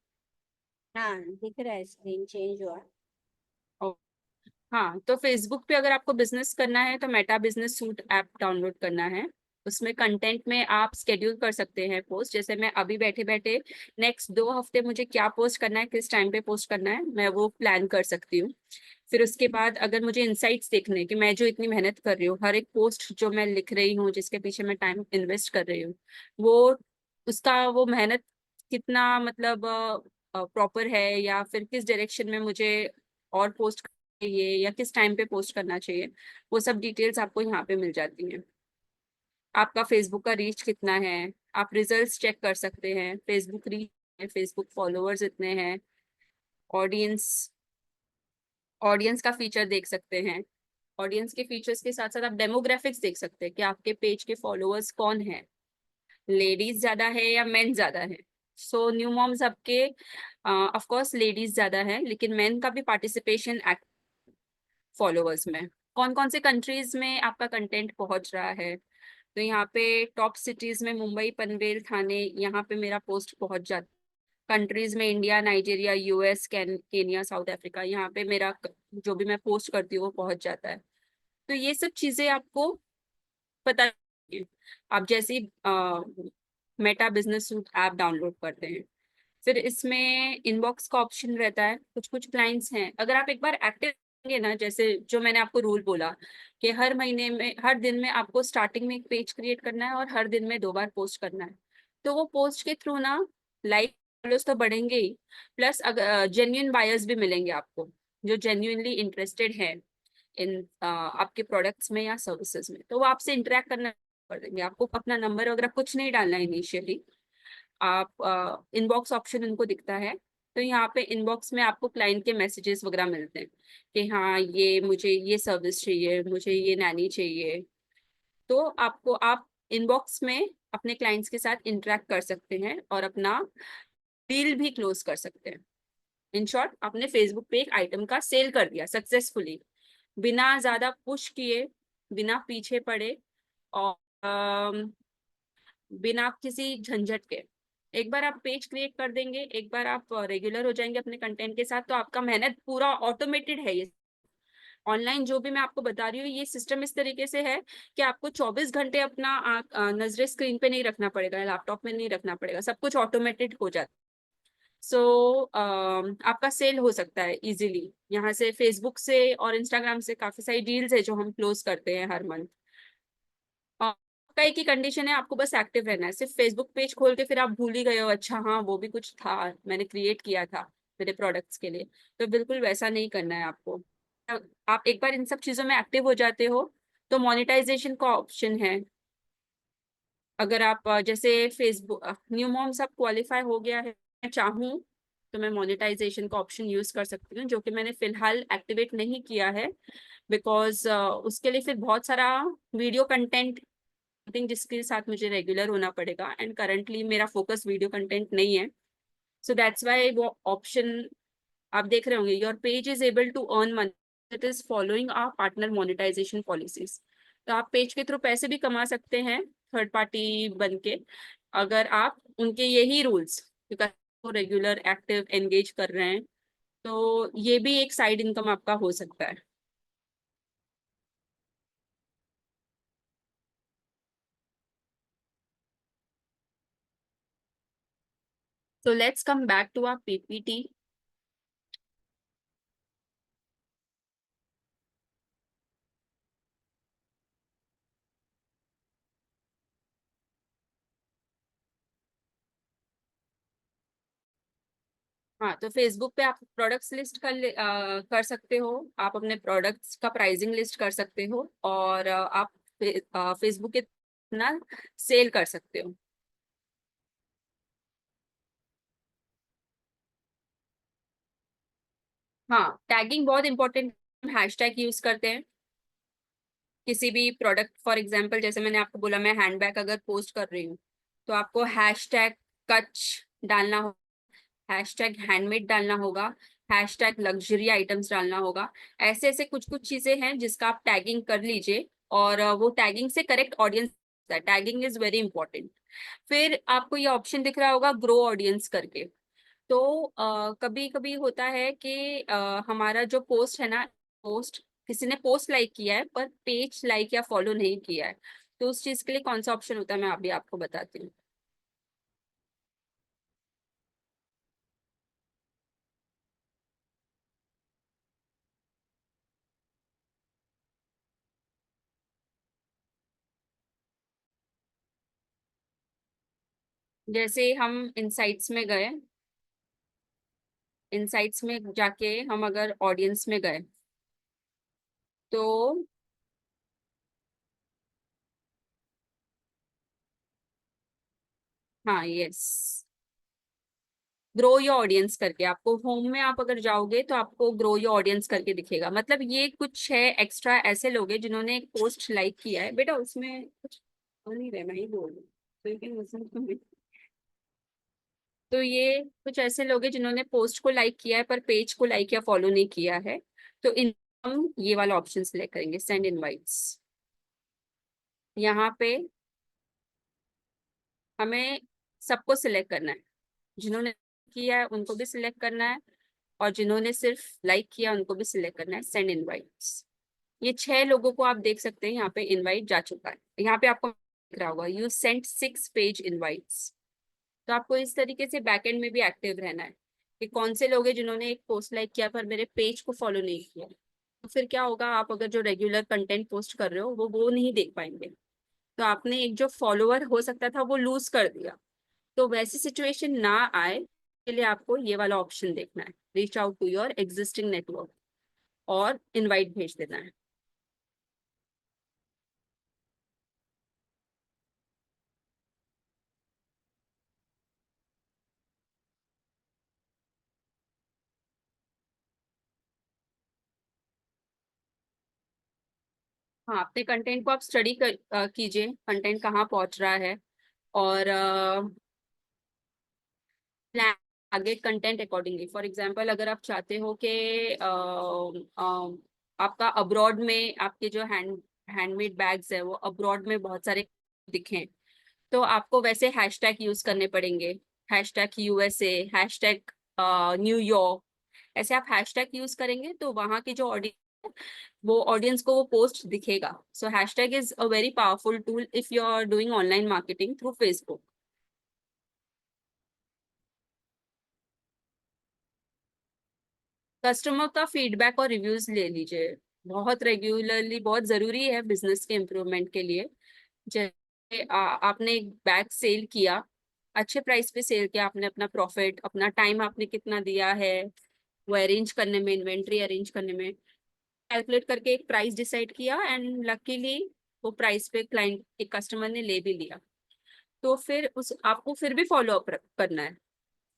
हाँ, दिख रहा है, स्क्रीन चेंज हुआ। हाँ, तो फेसबुक पे अगर आपको बिजनेस करना है तो Meta business suit app download करना है। उसमें कंटेंट में आप स्केड्यूल कर सकते हैं पोस्ट, जैसे मैं अभी बैठे बैठे नेक्स्ट 2 हफ्ते मुझे क्या पोस्ट करना है, किस टाइम पे पोस्ट करना है, मैं वो प्लान कर सकती हूँ। फिर उसके बाद अगर मुझे इंसाइट्स देखने हैं कि मैं जो इतनी मेहनत कर रही हूँ, हर एक पोस्ट जो मैं लिख रही हूँ, जिसके पीछे मैं टाइम इन्वेस्ट कर रही हूँ, वो उसका वो मेहनत कितना मतलब प्रॉपर है, या फिर किस डायरेक्शन में मुझे और पोस्ट चाहिए या किस टाइम पे पोस्ट करना चाहिए, वो सब डिटेल्स आपको यहाँ पे मिल जाती हैं। आपका फेसबुक का रीच कितना है, आप रिजल्ट्स चेक कर सकते हैं, फेसबुक रीच, फेसबुक फॉलोअर्स इतने हैं, ऑडियंस ऑडियंस का फीचर देख सकते हैं। ऑडियंस के फीचर्स के साथ साथ आप डेमोग्राफिक्स देख सकते हैं कि आपके पेज के फॉलोअर्स कौन है, लेडीज ज्यादा है या मेन ज्यादा है। सो न्यू मॉम्स आपके ऑफ कोर्स लेडीज ज्यादा है, लेकिन मेन का भी पार्टिसिपेशन फॉलोअर्स में। कौन कौन से कंट्रीज में आपका कंटेंट पहुंच रहा है, तो यहाँ पे टॉप सिटीज में मुंबई, पनवेल, थाने, यहाँ पे मेरा पोस्ट पहुंच जाता है। कंट्रीज में India, Nigeria, US, Kenya, south Africa, यहाँ पे मेरा जो भी मैं पोस्ट करती हूँ वो पहुंच जाता है। तो ये सब चीजें आपको पता है। आप जैसे Meta business suit app download करते हैं, फिर इसमें इनबॉक्स का ऑप्शन रहता है। कुछ कुछ क्लाइंट्स हैं, अगर आप एक बार एक्टिव होंगे ना, जैसे जो मैंने आपको रूल बोला कि हर महीने में, हर दिन में आपको स्टार्टिंग में एक पेज क्रिएट करना है और हर दिन में 2 बार पोस्ट करना है, तो वो पोस्ट के थ्रू ना लाइक फॉलोअर्स तो बढ़ेंगे ही, प्लस अगर जेन्युइन बायर्स भी मिलेंगे आपको, जो जेन्युइनली इंटरेस्टेड है इन आपके प्रोडक्ट्स में या सर्विसेज में, तो वो आपसे इंटरेक्ट करना कर देंगे। आपको अपना नंबर वगैरह कुछ नहीं डालना है इनिशियली। आप इनबॉक्स ऑप्शन उनको दिखता है, तो यहाँ पे इनबॉक्स में आपको क्लाइंट के मैसेजेस वगैरह मिलते हैं कि हाँ ये मुझे ये सर्विस चाहिए, मुझे ये नैनी चाहिए। तो आपको आप इनबॉक्स में अपने क्लाइंट्स के साथ इंटरेक्ट कर सकते हैं और अपना डील भी क्लोज कर सकते हैं। इन शॉर्ट, आपने फेसबुक पे एक आइटम का सेल कर दिया सक्सेसफुली, बिना ज्यादा पुश किए, बिना पीछे पड़े, और बिना किसी झंझट के। एक बार आप पेज क्रिएट कर देंगे, एक बार आप रेगुलर हो जाएंगे अपने कंटेंट के साथ, तो आपका मेहनत पूरा ऑटोमेटेड है। ये ऑनलाइन जो भी मैं आपको बता रही हूँ, ये सिस्टम इस तरीके से है कि आपको 24 घंटे अपना नजरे स्क्रीन पे नहीं रखना पड़ेगा, लैपटॉप में नहीं रखना पड़ेगा, सब कुछ ऑटोमेटेड हो जाता है। सो आपका सेल हो सकता है इजीली यहाँ से, फेसबुक से और इंस्टाग्राम से काफी सारी डील्स है जो हम क्लोज करते हैं हर मंथ। आपका एक ही कंडीशन है, आपको बस एक्टिव रहना है। सिर्फ फेसबुक पेज खोल के फिर आप भूल ही गए हो, अच्छा हाँ वो भी कुछ था मैंने क्रिएट किया था मेरे प्रोडक्ट्स के लिए, तो बिल्कुल वैसा नहीं करना है आपको। आप एक बार इन सब चीजों में एक्टिव हो जाते हो तो मोनेटाइजेशन का ऑप्शन है। अगर आप जैसे फेसबुक न्यू मॉम्स आप क्वालिफाई हो गया है, मैं चाहूँ तो मैं मोनेटाइजेशन का ऑप्शन यूज कर सकती हूँ, जो कि मैंने फिलहाल एक्टिवेट नहीं किया है, बिकॉज उसके लिए फिर बहुत सारा वीडियो कंटेंट जिसके साथ मुझे रेगुलर होना पड़ेगा, एंड करंटली मेरा फोकस वीडियो कंटेंट नहीं है। सो दैट्स वाई वो ऑप्शन आप देख रहे होंगे, your page is able to earn money, it is following our partner monetization policies. तो आप पेज के थ्रू पैसे भी कमा सकते हैं थर्ड पार्टी बन के, अगर आप उनके यही रूल्स रेगुलर एक्टिव एंगेज कर रहे हैं, तो ये भी एक साइड इनकम आपका हो सकता है। So let's come back to our PPT. हाँ, तो फेसबुक पे आप प्रोडक्ट्स लिस्ट कर सकते हो, आप अपने प्रोडक्ट्स का प्राइसिंग लिस्ट कर सकते हो, और आप फेसबुक के अपना सेल कर सकते हो। हाँ, टैगिंग बहुत इंपॉर्टेंट, हैशटैग यूज करते हैं किसी भी प्रोडक्ट, फॉर एग्जांपल जैसे मैंने आपको बोला मैं हैंडबैग अगर पोस्ट कर रही हूँ, तो आपको हैशटैग कच डालना होगा, हैशटैग हैंडमेड डालना होगा, हैशटैग लग्जरी आइटम्स डालना होगा। ऐसे ऐसे कुछ कुछ चीजें हैं जिसका आप टैगिंग कर लीजिए, और वो टैगिंग से correct audience, tagging is very important. फिर आपको ये ऑप्शन दिख रहा होगा ग्रो ऑडियंस करके। तो कभी कभी होता है कि हमारा जो पोस्ट है ना, पोस्ट किसी ने पोस्ट लाइक किया है पर पेज लाइक या फॉलो नहीं किया है, तो उस चीज के लिए कौन सा ऑप्शन होता है मैं अभी आपको बताती हूँ। जैसे हम इनसाइट्स में गए, इनसाइट्स में जाके हम अगर ऑडियंस में गए, तो हाँ, यस, ग्रो योर ऑडियंस करके आपको होम में आप अगर जाओगे तो आपको ग्रो योर ऑडियंस करके दिखेगा। मतलब ये कुछ है एक्स्ट्रा ऐसे लोग हैं जिन्होंने एक पोस्ट लाइक किया है। बेटा उसमें कुछ हो नहीं रहा, मैं ही बोल रही हूँ, तो you can listen to me। तो ये कुछ ऐसे लोग हैं जिन्होंने पोस्ट को लाइक किया है पर पेज को लाइक या फॉलो नहीं किया है। तो इन हम ये वाला ऑप्शन सिलेक्ट करेंगे, सेंड इनवाइट्स। यहाँ पे हमें सबको सिलेक्ट करना है, जिन्होंने किया है उनको भी सिलेक्ट करना है, और जिन्होंने सिर्फ लाइक किया उनको भी सिलेक्ट करना है, सेंड इनवाइट्स। ये 6 लोगों को आप देख सकते हैं, यहाँ पे इनवाइट जा चुका है। यहाँ पे आपको दिख रहा होगा यू सेंट 6 पेज इनवाइट्स। तो आपको इस तरीके से बैकएंड में भी एक्टिव रहना है कि कौन से लोग हैं जिन्होंने एक पोस्ट लाइक किया पर मेरे पेज को फॉलो नहीं किया। तो फिर क्या होगा, आप अगर जो रेगुलर कंटेंट पोस्ट कर रहे हो वो नहीं देख पाएंगे। तो आपने एक जो फॉलोअर हो सकता था वो लूज कर दिया। तो वैसी सिचुएशन ना आए के लिए आपको ये वाला ऑप्शन देखना है, reach out to your existing network, और इनवाइट भेज देना है। हाँ, अपने कंटेंट को आप स्टडी कीजिए, कंटेंट कहाँ पहुंच रहा है, और प्लान आगे कंटेंट अकॉर्डिंगली। फॉर एग्जांपल अगर आप चाहते हो कि आपका अब्रॉड में आपके जो हैंडमेड बैग्स है वो अब्रॉड में बहुत सारे दिखें, तो आपको वैसे हैशटैग यूज करने पड़ेंगे, हैशटैग यूएसए, हैशटैग न्यूयॉर्क। ऐसे आप हैशटैग यूज करेंगे तो वहाँ की जो ऑडियंस, वो ऑडियंस को वो पोस्ट दिखेगा। So hashtag is a very powerful tool if you are doing online marketing through Facebook. Customer का फीडबैक और रिव्यूज ले लीजिए, बहुत रेगुलरली, बहुत जरूरी है बिजनेस के इम्प्रूवमेंट के लिए। जैसे आपने एक बैग सेल किया, अच्छे प्राइस पे सेल किया आपने, अपना प्रॉफिट, अपना टाइम आपने कितना दिया है वो अरेंज करने में, इन्वेंट्री अरेंज करने में, कैलकुलेट करके एक प्राइस डिसाइड किया, एंड लकीली वो प्राइस पे क्लाइंट, एक कस्टमर ने ले भी लिया। तो फिर उस आपको फिर भी फॉलो अप करना है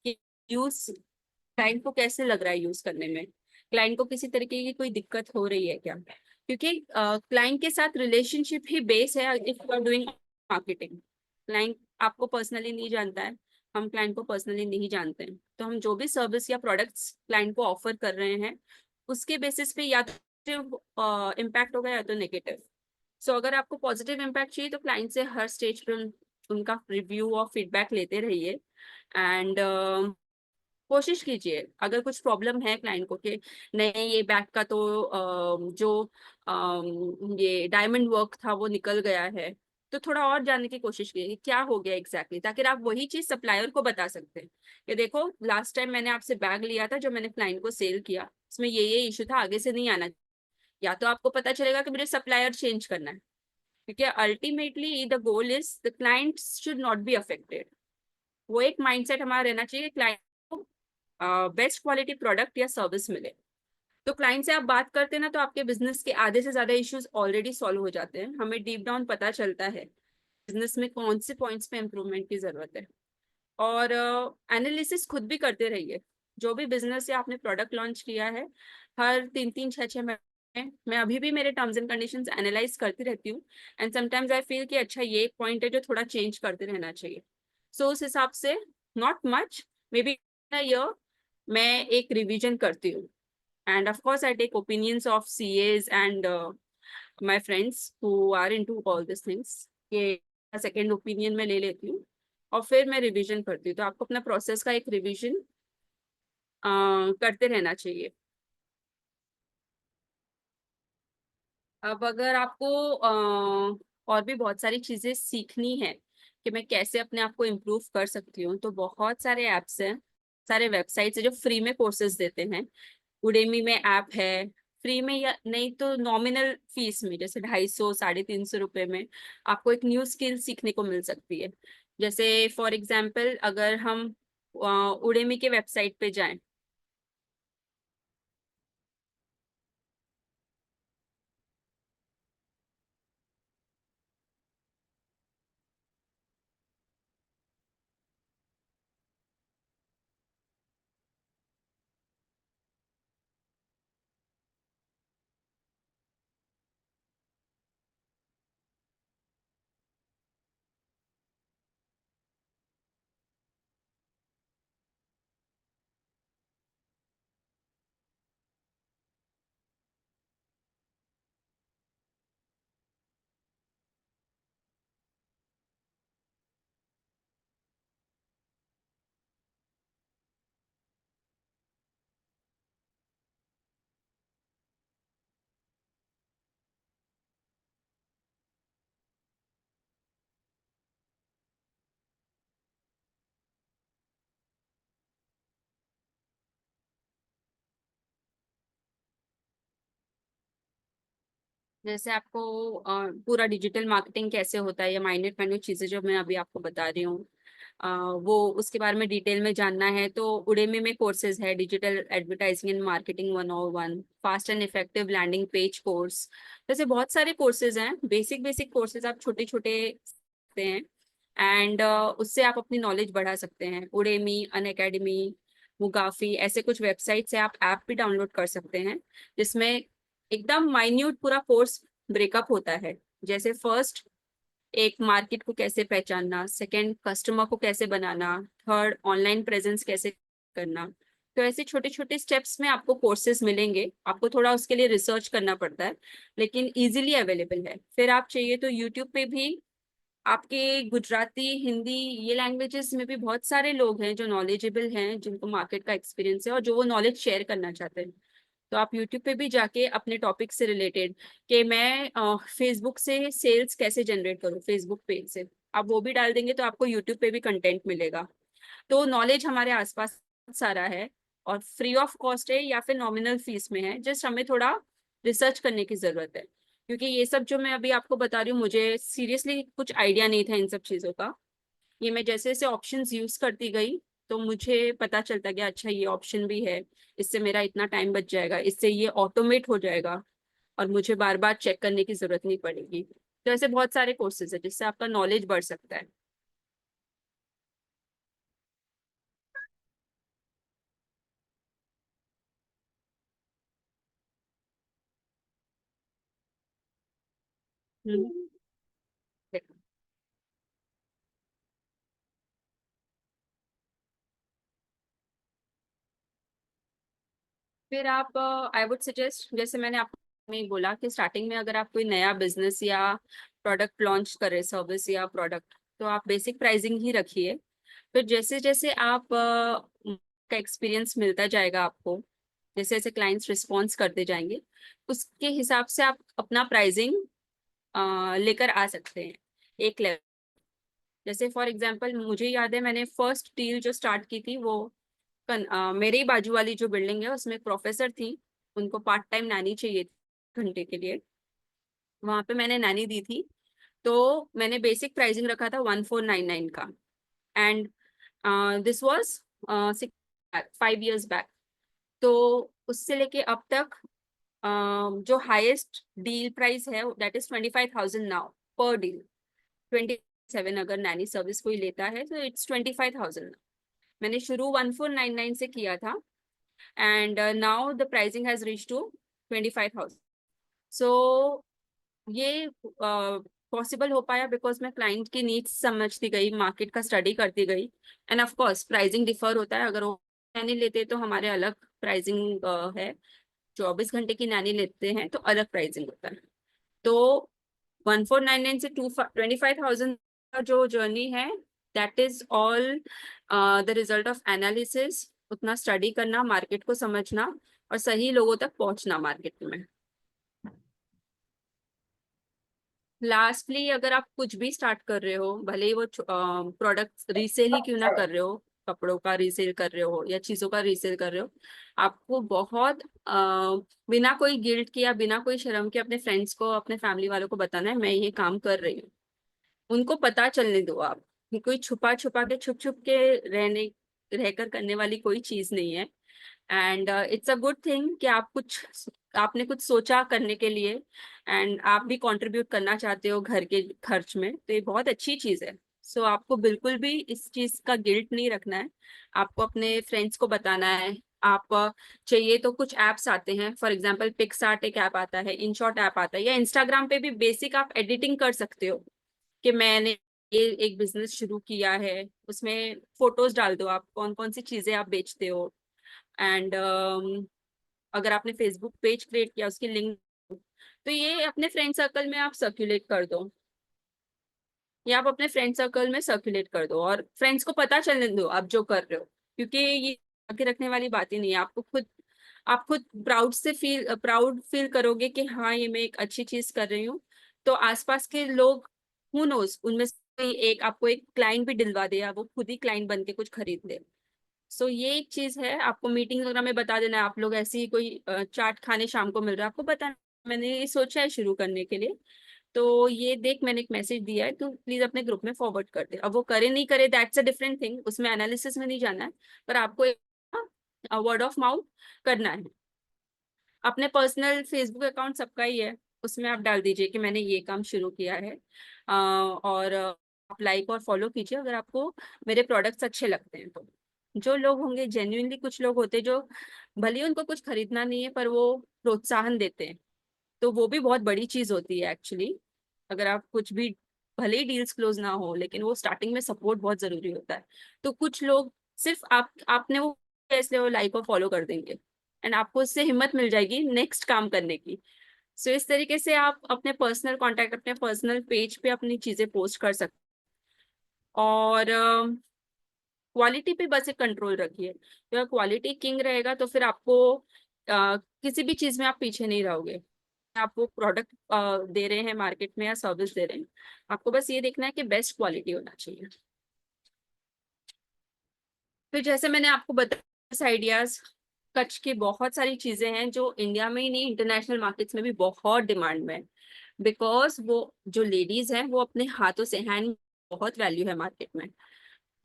कि यूज, क्लाइंट को कैसे लग रहा है यूज करने में, क्लाइंट को किसी तरीके की कोई दिक्कत हो रही है क्या, क्योंकि क्लाइंट के साथ रिलेशनशिप ही बेस है if you are doing marketing. Client आपको पर्सनली नहीं जानता है, हम क्लाइंट को पर्सनली नहीं जानते हैं, तो हम जो भी सर्विस या प्रोडक्ट्स क्लाइंट को ऑफर कर रहे हैं उसके बेसिस पे या तो इम्पैक्ट होगा या तो नेगेटिव। सो अगर आपको पॉजिटिव इम्पैक्ट चाहिए तो क्लाइंट से हर स्टेज पे उनका रिव्यू और फीडबैक लेते रहिए, एंड कोशिश कीजिए अगर कुछ प्रॉब्लम है क्लाइंट को कि नहीं ये बैग का तो जो ये डायमंड वर्क था वो निकल गया है, तो थोड़ा और जानने की कोशिश कीजिए कि क्या हो गया एग्जैक्टली, ताकि आप वही चीज सप्लायर को बता सकते हैं कि देखो लास्ट टाइम मैंने आपसे बैग लिया था जो मैंने क्लाइंट को सेल किया, इसमें ये इशू था, आगे से नहीं आना। या तो आपको पता चलेगा कि मुझे सप्लायर चेंज करना है, क्योंकि ultimately the goal is the client should not be affected. वो एक माइंडसेट हमारा रहना चाहिए कि क्लाइंट को बेस्ट क्वालिटी प्रोडक्ट या सर्विस मिले। तो क्लाइंट से आप बात करते हैं ना, तो आपके बिजनेस के आधे से ज्यादा इश्यूज ऑलरेडी सॉल्व हो जाते हैं। हमें डीप डाउन पता चलता है बिजनेस में कौन से पॉइंट्स पे इम्प्रूवमेंट की जरूरत है, और एनालिसिस खुद भी करते रहिए। जो भी बिजनेस या आपने प्रोडक्ट लॉन्च किया है, हर 3-3 6-6 महीने मैं अभी भी मेरे टर्म्स एंड कंडीशंस एनालाइज करती रहती हूँ, एंड समटाइम्स आई फील कि अच्छा ये एक पॉइंट है जो थोड़ा चेंज करते रहना चाहिए। सो उस हिसाब से not much, may be year मैं एक रिवीजन करती हूँ, and of course I take opinions of CAs and my friends who are into all these things, कि सेकेंड ओपिनियन में ले लेती हूँ और फिर मैं रिवीजन करती हूँ। तो आपको अपना प्रोसेस का एक रिवीजन करते रहना चाहिए। अब अगर आपको और भी बहुत सारी चीजें सीखनी है कि मैं कैसे अपने आप को इम्प्रूव कर सकती हूँ, तो बहुत सारे ऐप्स हैं, सारे वेबसाइट्स हैं जो फ्री में कोर्सेज देते हैं। उडेमी में ऐप है फ्री में, या नहीं तो नॉमिनल फीस में, जैसे 250-350 रुपए में आपको एक न्यू स्किल सीखने को मिल सकती है। जैसे फॉर एग्जाम्पल अगर हम उडेमी के वेबसाइट पे जाएं, जैसे आपको पूरा डिजिटल मार्केटिंग कैसे होता है या माइन्यूट माइन्यूट चीजें जो मैं अभी आपको बता रही हूँ, वो उसके बारे में डिटेल में जानना है तो उडेमी में कोर्सेज है। Digital advertising and marketing 101, fast and effective landing page course, जैसे बहुत सारे कोर्सेज हैं। बेसिक बेसिक कोर्सेज आप छोटे छोटे सकते हैं एंड उससे आप अपनी नॉलेज बढ़ा सकते हैं। उडेमी, अनअकैडमी, मुगाफी, ऐसे कुछ वेबसाइट से आप ऐप भी डाउनलोड कर सकते हैं जिसमें एकदम माइन्यूट पूरा कोर्स ब्रेकअप होता है। जैसे फर्स्ट, एक मार्केट को कैसे पहचानना, सेकंड कस्टमर को कैसे बनाना, थर्ड ऑनलाइन प्रेजेंस कैसे करना। तो ऐसे छोटे छोटे स्टेप्स में आपको कोर्सेज मिलेंगे। आपको थोड़ा उसके लिए रिसर्च करना पड़ता है लेकिन इजीली अवेलेबल है। फिर आप चाहिए तो यूट्यूब पे भी आपके गुजराती, हिंदी, ये लैंग्वेजेस में भी बहुत सारे लोग हैं जो नॉलेजेबल हैं, जिनको मार्केट का एक्सपीरियंस है और जो वो नॉलेज शेयर करना चाहते हैं। तो आप यूट्यूब पे भी जाके अपने टॉपिक से रिलेटेड कि मैं फेसबुक से सेल्स कैसे जनरेट करूँ, फेसबुक पेज से, आप वो भी डाल देंगे तो आपको यूट्यूब पे भी कंटेंट मिलेगा। तो नॉलेज हमारे आसपास सारा है और फ्री ऑफ कॉस्ट है या फिर नॉमिनल फीस में है। जस्ट हमें थोड़ा रिसर्च करने की जरूरत है, क्योंकि ये सब जो मैं अभी आपको बता रही हूँ, मुझे सीरियसली कुछ आइडिया नहीं था इन सब चीज़ों का। ये मैं जैसे जैसे ऑप्शंस यूज करती गई तो मुझे पता चलता गया, अच्छा ये ऑप्शन भी है, इससे मेरा इतना टाइम बच जाएगा, इससे ये ऑटोमेट हो जाएगा और मुझे बार बार चेक करने की जरूरत नहीं पड़ेगी। तो ऐसे बहुत सारे कोर्सेज है जिससे आपका नॉलेज बढ़ सकता है। हम्म। फिर आप, आई वुड सजेस्ट, जैसे मैंने आपको में बोला कि स्टार्टिंग में अगर आप कोई नया बिजनेस या प्रोडक्ट लॉन्च करें, सर्विस या प्रोडक्ट, तो आप बेसिक प्राइसिंग ही रखिए। फिर जैसे जैसे आप का एक्सपीरियंस मिलता जाएगा आपको, जैसे जैसे क्लाइंट्स रिस्पॉन्स करते जाएंगे, उसके हिसाब से आप अपना प्राइसिंग लेकर आ सकते हैं एक लेवल। जैसे फॉर एग्जांपल मुझे याद है मैंने फर्स्ट डील जो स्टार्ट की थी वो मेरे ही बाजू वाली जो बिल्डिंग है उसमें एक प्रोफेसर थी, उनको पार्ट टाइम नैनी चाहिए थी घंटे के लिए। वहां पे मैंने नैनी दी थी। तो मैंने बेसिक प्राइसिंग रखा था 1499 का। And this was 5 years back. तो उससे लेके अब तक जो हाईएस्ट डील प्राइस है दैट इज 25,000 नाउ पर डील। 27 अगर नैनी सर्विस कोई लेता है तो इट्स 25,000। मैंने शुरू 1499 से किया था and now the pricing has reach to 25,000। सो ये पॉसिबल हो पाया बिकॉज मैं क्लाइंट की नीड्स समझती गई, मार्केट का स्टडी करती गई। End of course pricing differ होता है, अगर वो नैनी लेते तो हमारे अलग प्राइसिंग है, 24 घंटे की नैनी लेते हैं तो अलग प्राइसिंग होता है। तो 1499 से 25,000 का जो जर्नी है, that is all the result of analysis, उतना स्टडी करना, मार्केट को समझना और सही लोगों तक पहुंचना मार्केट में। लास्टली, अगर आप कुछ भी स्टार्ट कर रहे हो, भले ही वो प्रोडक्ट रीसेल ही क्यों ना कर रहे हो, कपड़ों का रीसेल कर रहे हो या चीजों का रीसेल कर रहे हो, आपको बहुत बिना कोई गिल्ट के या बिना कोई शर्म के अपने फ्रेंड्स को, अपने फैमिली वालों को बताना है मैं ये काम कर रही हूँ। उनको पता चलने दो आप, कि कोई छुपा छुपा के, छुप छुप के रहने रहकर करने वाली कोई चीज नहीं है। And it's a good thing कि आपने कुछ सोचा करने के लिए एंड आप भी कंट्रीब्यूट करना चाहते हो घर के खर्च में, तो ये बहुत अच्छी चीज है। सो आपको बिल्कुल भी इस चीज का गिल्ट नहीं रखना है, आपको अपने फ्रेंड्स को बताना है। आप चाहिए तो कुछ एप्स आते हैं, फॉर एग्जांपल पिक्सआर्ट एक ऐप आता है, इनशॉट ऐप आता है, या इंस्टाग्राम पे भी बेसिक आप एडिटिंग कर सकते हो कि मैंने ये एक बिजनेस शुरू किया है। उसमें फोटोज डाल दो आप, कौन कौन सी चीजें आप बेचते हो। एंड अगर आपने फेसबुक पेज क्रिएट किया, उसकी लिंक, तो ये अपने फ्रेंड सर्कल में आप सर्कुलेट कर दो, या आप अपने फ्रेंड सर्कल में सर्कुलेट कर दो और फ्रेंड्स को पता चलने दो आप जो कर रहे हो, क्योंकि ये आगे रखने वाली बात ही नहीं है। आप खुद प्राउड फील करोगे कि हाँ ये मैं एक अच्छी चीज कर रही हूँ। तो आसपास के लोग, हु नोज, उनमें से कोई एक आपको एक क्लाइंट भी दिलवा दे या वो खुद ही क्लाइंट बन के कुछ खरीद ले। सो ये एक चीज है, आपको मीटिंग वगैरह में बता देना है। आप लोग ऐसे ही कोई चाट खाने शाम को मिल रहा है, आपको बताना मैंने सोचा है शुरू करने के लिए। तो ये देख, मैंने एक मैसेज दिया है, तो प्लीज अपने ग्रुप में फॉरवर्ड कर दे। अब वो करे नहीं करे, दैट्स अ डिफरेंट थिंग, उसमें एनालिसिस में नहीं जाना है। पर आपको वर्ड ऑफ माउथ करना है। अपने पर्सनल फेसबुक अकाउंट सबका ही है, उसमें आप डाल दीजिए कि मैंने ये काम शुरू किया है। और आप लाइक और फॉलो कीजिए अगर आपको मेरे प्रोडक्ट्स अच्छे लगते हैं तो। जो लोग होंगे, जेन्युइनली कुछ लोग होते हैं जो भले ही उनको कुछ खरीदना नहीं है पर वो प्रोत्साहन देते हैं, तो वो भी बहुत बड़ी चीज होती है एक्चुअली। अगर आप कुछ भी, भले ही डील्स क्लोज ना हो, लेकिन वो स्टार्टिंग में सपोर्ट बहुत जरूरी होता है। तो कुछ लोग सिर्फ आपने वो इसलिए वो लाइक और फॉलो कर देंगे, एंड आपको उससे हिम्मत मिल जाएगी नेक्स्ट काम करने की। सो इस तरीके से आप अपने पर्सनल कांटेक्ट, अपने पर्सनल पेज पे अपनी चीजें पोस्ट कर सकते। और क्वालिटी पे बस एक कंट्रोल रखिए। अगर क्वालिटी किंग रहेगा तो फिर आपको किसी भी चीज में आप पीछे नहीं रहोगे। आप वो प्रोडक्ट दे रहे हैं मार्केट में या सर्विस दे रहे हैं, आपको बस ये देखना है कि बेस्ट क्वालिटी होना चाहिए। फिर जैसे मैंने आपको बताया आइडियाज, कच्छ की बहुत सारी चीजें हैं जो इंडिया में ही नहीं, इंटरनेशनल मार्केट्स में भी बहुत डिमांड में है। बिकॉज वो जो लेडीज हैं वो अपने हाथों से, हैंड, बहुत वैल्यू है मार्केट में।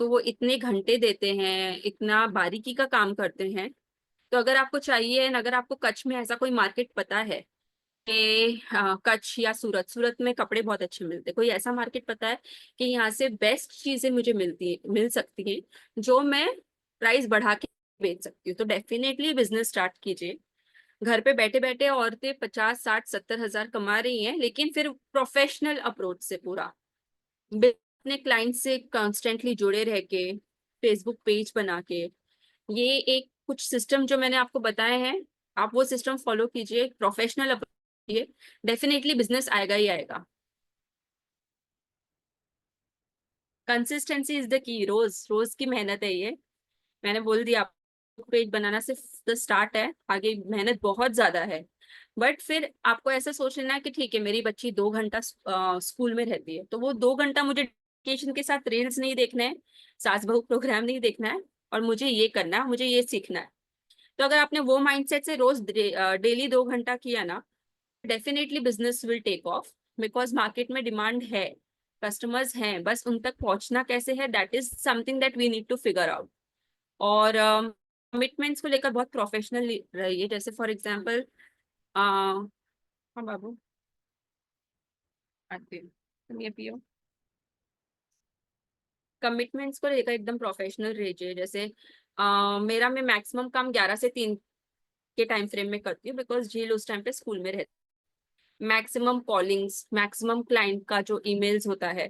तो वो इतने घंटे देते हैं, इतना बारीकी का काम करते हैं। तो अगर आपको चाहिए, and अगर आपको कच्छ में ऐसा कोई मार्केट पता है कि कच्छ या सूरत, सूरत में कपड़े बहुत अच्छे मिलते हैं, कोई ऐसा मार्केट पता है कि यहाँ से बेस्ट चीजें मुझे मिल सकती हैं जो मैं प्राइस बढ़ा के बेच सकती हूँ, तो डेफिनेटली बिजनेस स्टार्ट कीजिए। घर पे बैठे बैठे औरतें 50, 60, 70 हजार कमा रही हैं, लेकिन फिर प्रोफेशनल अप्रोच से पूरा अपने क्लाइंट से कॉन्स्टेंटली जुड़े रह के, फेसबुक पेज बना के, ये एक कुछ सिस्टम जो मैंने आपको बताए हैं, आप वो सिस्टम फॉलो कीजिए, प्रोफेशनल अप्रोच कीजिए, डेफिनेटली बिजनेस आएगा ही आएगा। कंसिस्टेंसी इज द की, रोज रोज की मेहनत है ये। मैंने बोल दिया, आपको पेज बनाना सिर्फ द स्टार्ट है, आगे मेहनत बहुत ज्यादा है। बट फिर आपको ऐसा सोच लेना है कि ठीक है, मेरी बच्ची 2 घंटा स्कूल में रहती है, तो वो 2 घंटा मुझे डेडिकेशन के साथ रील्स नहीं देखना है, सास बहू प्रोग्राम नहीं देखना है, और मुझे ये करना है, मुझे ये सीखना है। तो अगर आपने वो माइंडसेट से रोज डेली 2 घंटा किया ना, definitely business will take off. Because market में डिमांड है, कस्टमर्स हैं, बस उन तक पहुंचना कैसे है, that is something that we need to figure out. और कमिटमेंट्स को लेकर बहुत प्रोफेशनल रहिए। जैसे फॉर एग्जांपल, हाँ बाबू, आते हैं, तुम ये पियो। कमिटमेंट्स को लेकर एकदम प्रोफेशनल रहिए। जैसे मेरा, मैं मैक्सिमम काम 11 से 3 के टाइम फ्रेम में करती हूँ, बिकॉज झील उस टाइम पे स्कूल में रहती है। मैक्सिमम कॉलिंग्स, मैक्सिमम क्लाइंट का जो ईमेल्स होता है,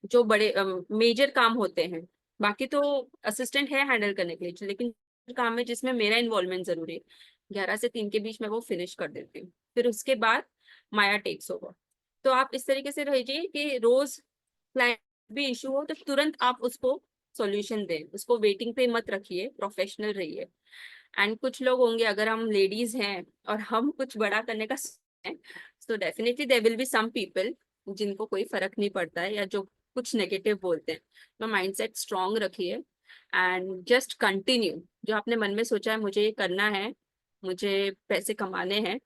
जो बड़े मेजर काम होते हैं, बाकी तो असिस्टेंट है हैंडल करने के लिए, लेकिन काम है जिसमें मेरा इन्वॉल्वमेंट जरूरी है, 11 से 3 के बीच में वो फिनिश कर देती हूँ। फिर उसके बाद माया टेक्स ओवर। तो आप इस तरीके से रहिए कि रोज क्लाइंट भी इशू हो तो तुरंत आप उसको सॉल्यूशन दें, उसको वेटिंग पे मत रखिए, प्रोफेशनल रहिए। एंड कुछ लोग होंगे, अगर हम लेडीज हैं और हम कुछ बड़ा करने का है, तो definitely there will be some people जिनको कोई फर्क नहीं पड़ता है, या जो कुछ नेगेटिव बोलते हैं। तो माइंडसेट स्ट्रांग रखिए एंड जस्ट कंटिन्यू। जो आपने मन में सोचा है मुझे ये करना है, मुझे पैसे कमाने हैं,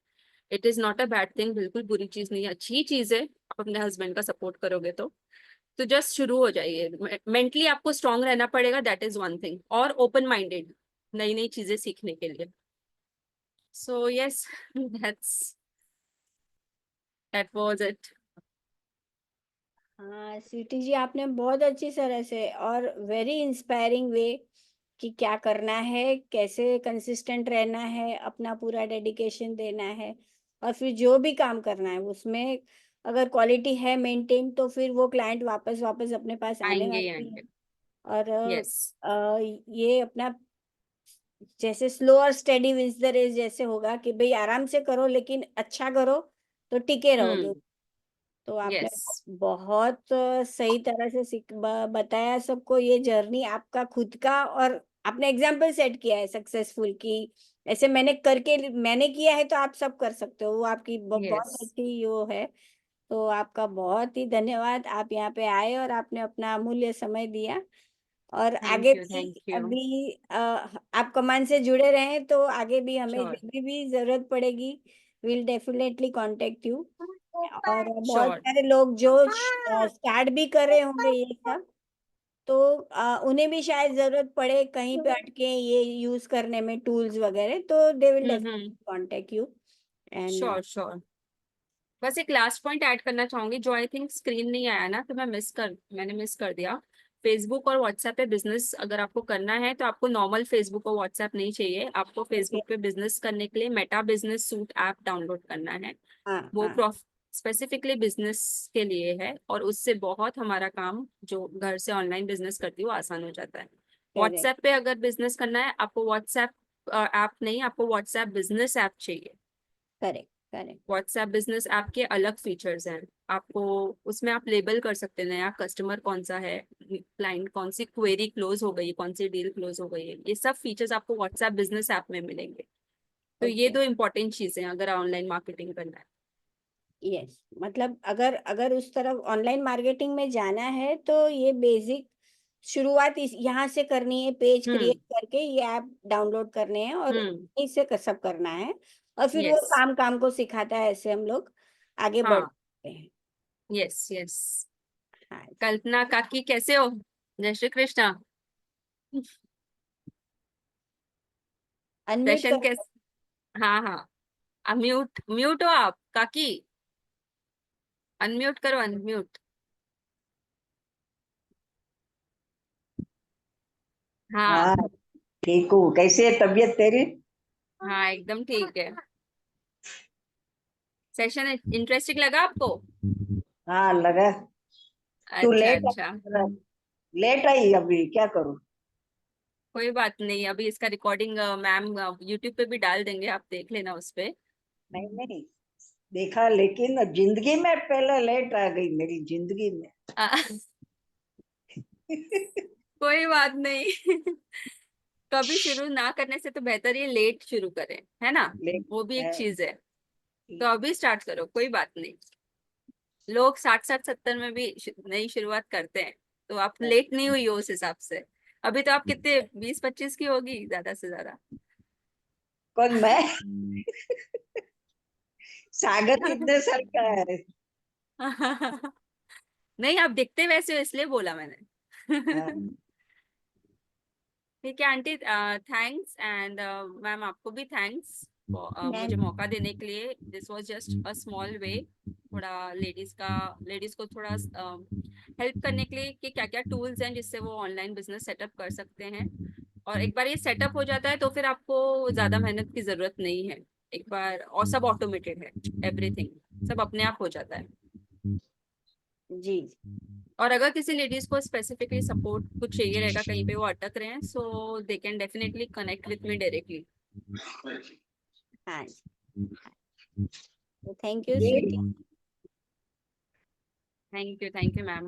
it is not a bad thing, बिल्कुल बुरी चीज नहीं है, अच्छी चीज है। आप अपने हस्बैंड का सपोर्ट करोगे तो जस्ट शुरू हो जाइए। मेंटली आपको स्ट्रांग रहना पड़ेगा, दैट इज वन थिंग, और ओपन माइंडेड नई नई चीजें सीखने के लिए। So yes, that was it. हाँ स्वीटी जी, आपने बहुत अच्छी तरह से और वेरी इंस्पायरिंग वे कि क्या करना है, कैसे कंसिस्टेंट रहना है, अपना पूरा डेडिकेशन देना है, और फिर जो भी काम करना है उसमें अगर क्वालिटी है मेंटेन, तो फिर वो क्लाइंट वापस वापस अपने पास आने आएंगे ही वाले हैं। आएंगे। और यस। ये अपना जैसे स्लो और स्टेडी विंस द रेस जैसे होगा कि भाई आराम से करो लेकिन अच्छा करो, तो टिके रहोगे। तो आपने यस। बहुत सही तरह से बताया सबको ये जर्नी आपका खुद का, और आपने एग्जाम्पल सेट किया है सक्सेसफुल की ऐसे मैंने किया है तो आप सब कर सकते हो, वो आपकी बहुत यस। अच्छी वो है। तो आपका बहुत ही धन्यवाद, आप यहाँ पे आए और आपने अपना अमूल्य समय दिया। और थैंक आगे यू। भी थैंक यू। अभी आप कमान से जुड़े रहें, तो आगे भी हमें श्योर। जब भी जरूरत पड़ेगी विल डेफिनेटली कांटेक्ट यू। और बहुत श्योर। सारे लोग जो स्टार्ट भी कर रहे होंगे ये सब, तो उन्हें भी शायद जरूरत पड़े कहीं पे अटके ये यूज करने में टूल्स वगैरह, तो they will definitely contact you. And sure sure. बस एक लास्ट पॉइंट ऐड करना चाहूंगी जो आई थिंक स्क्रीन नहीं आया ना, तो मैंने मिस कर दिया। फेसबुक और व्हाट्सएप पे बिजनेस अगर आपको करना है तो आपको नॉर्मल फेसबुक और व्हाट्सएप नहीं चाहिए। आपको फेसबुक पे बिजनेस करने के लिए Meta business suit app download करना है। हाँ वो हाँ स्पेसिफिकली बिजनेस के लिए है, और उससे बहुत हमारा काम जो घर से ऑनलाइन बिजनेस करती है वो आसान हो जाता है। करेक्ट व्हाट्सएप पे अगर बिजनेस करना है आपको व्हाट्सएप ऐप नहीं, आपको व्हाट्सएप बिजनेस ऐप चाहिए। Correct correct WhatsApp business app के अलग फीचर्स हैं। आपको उसमें आप लेबल कर सकते हैं नया कस्टमर कौन सा है, क्लाइंट कौन सी क्वेरी क्लोज हो गई है, कौन सी डील क्लोज हो गई है, ये सब फीचर्स आपको व्हाट्सएप बिजनेस ऐप में मिलेंगे। तो ये ओके। दो इंपॉर्टेंट चीजें हैं अगर ऑनलाइन मार्केटिंग करना है। यस, मतलब अगर अगर उस तरफ ऑनलाइन मार्केटिंग में जाना है तो ये बेसिक शुरुआत इस यहाँ से करनी है, पेज क्रिएट करके ये ऐप डाउनलोड करने हैं और हम्म। इससे सब करना है। और फिर वो यस। काम काम को सिखाता है, ऐसे हम लोग आगे बढ़ हाँ। सकते हैं। Yes yes. हाँ, कल्पना काकी कैसे हो? जय श्री कृष्णा। अनम्यूट सेशन कर। कैसे? हाँ हाँ, म्यूट म्यूट हो आप काकी, अनम्यूट करो अनम्यूट। हाँ हाँ, ठीक हूँ। कैसी है तबीयत तेरी? हाँ एकदम ठीक है। सेशन इंटरेस्टिंग लगा आपको? हाँ, लगा। तू अच्छा अच्छा। लेट आई अभी, क्या करूँ? कोई बात नहीं, अभी इसका रिकॉर्डिंग मैम यूट्यूब पे भी डाल देंगे, आप देख लेना उस पे। नहीं नहीं, देखा, लेकिन जिंदगी में पहले लेट आ गई मेरी जिंदगी में। आ, कोई बात नहीं। कभी शुरू ना करने से तो बेहतर ये लेट शुरू करें, है ना? लेट वो भी एक है। चीज है। तो अभी स्टार्ट करो, कोई बात नहीं। लोग 60-60-70 में भी नई शुरुआत करते हैं। तो आप लेट नहीं हुई हो उस हिसाब से। अभी तो आप कितने 20-25 की होगी ज्यादा से ज्यादा। कौन मैं? सागर कितने साल का है? नहीं, आप दिखते वैसे हो इसलिए बोला मैंने। हाँ, ठीक है आंटी, थैंक्स। एंड मैम आपको भी थैंक्स मुझे मैम, मौका देने के लिए। This was just a small way, थोड़ा लेडीज को थोड़ा हेल्प करने के लिए कि क्या क्या टूल्स हैं जिससे वो ऑनलाइन बिजनेस सेटअप कर सकते हैं। और एक बार ये सेटअप हो जाता है तो फिर आपको ज्यादा मेहनत की जरूरत नहीं है। एक बार और सब ऑटोमेटेड है, एवरीथिंग सब अपने आप हो जाता है। जी। और अगर किसी लेडीज को स्पेसिफिकली सपोर्ट कुछ चाहिए रहेगा, कहीं पे वो अटक रहे हैं, so they can definitely connect with me directly. हाँ, थैंक यू ये स्वीटी। Thank you ma'am.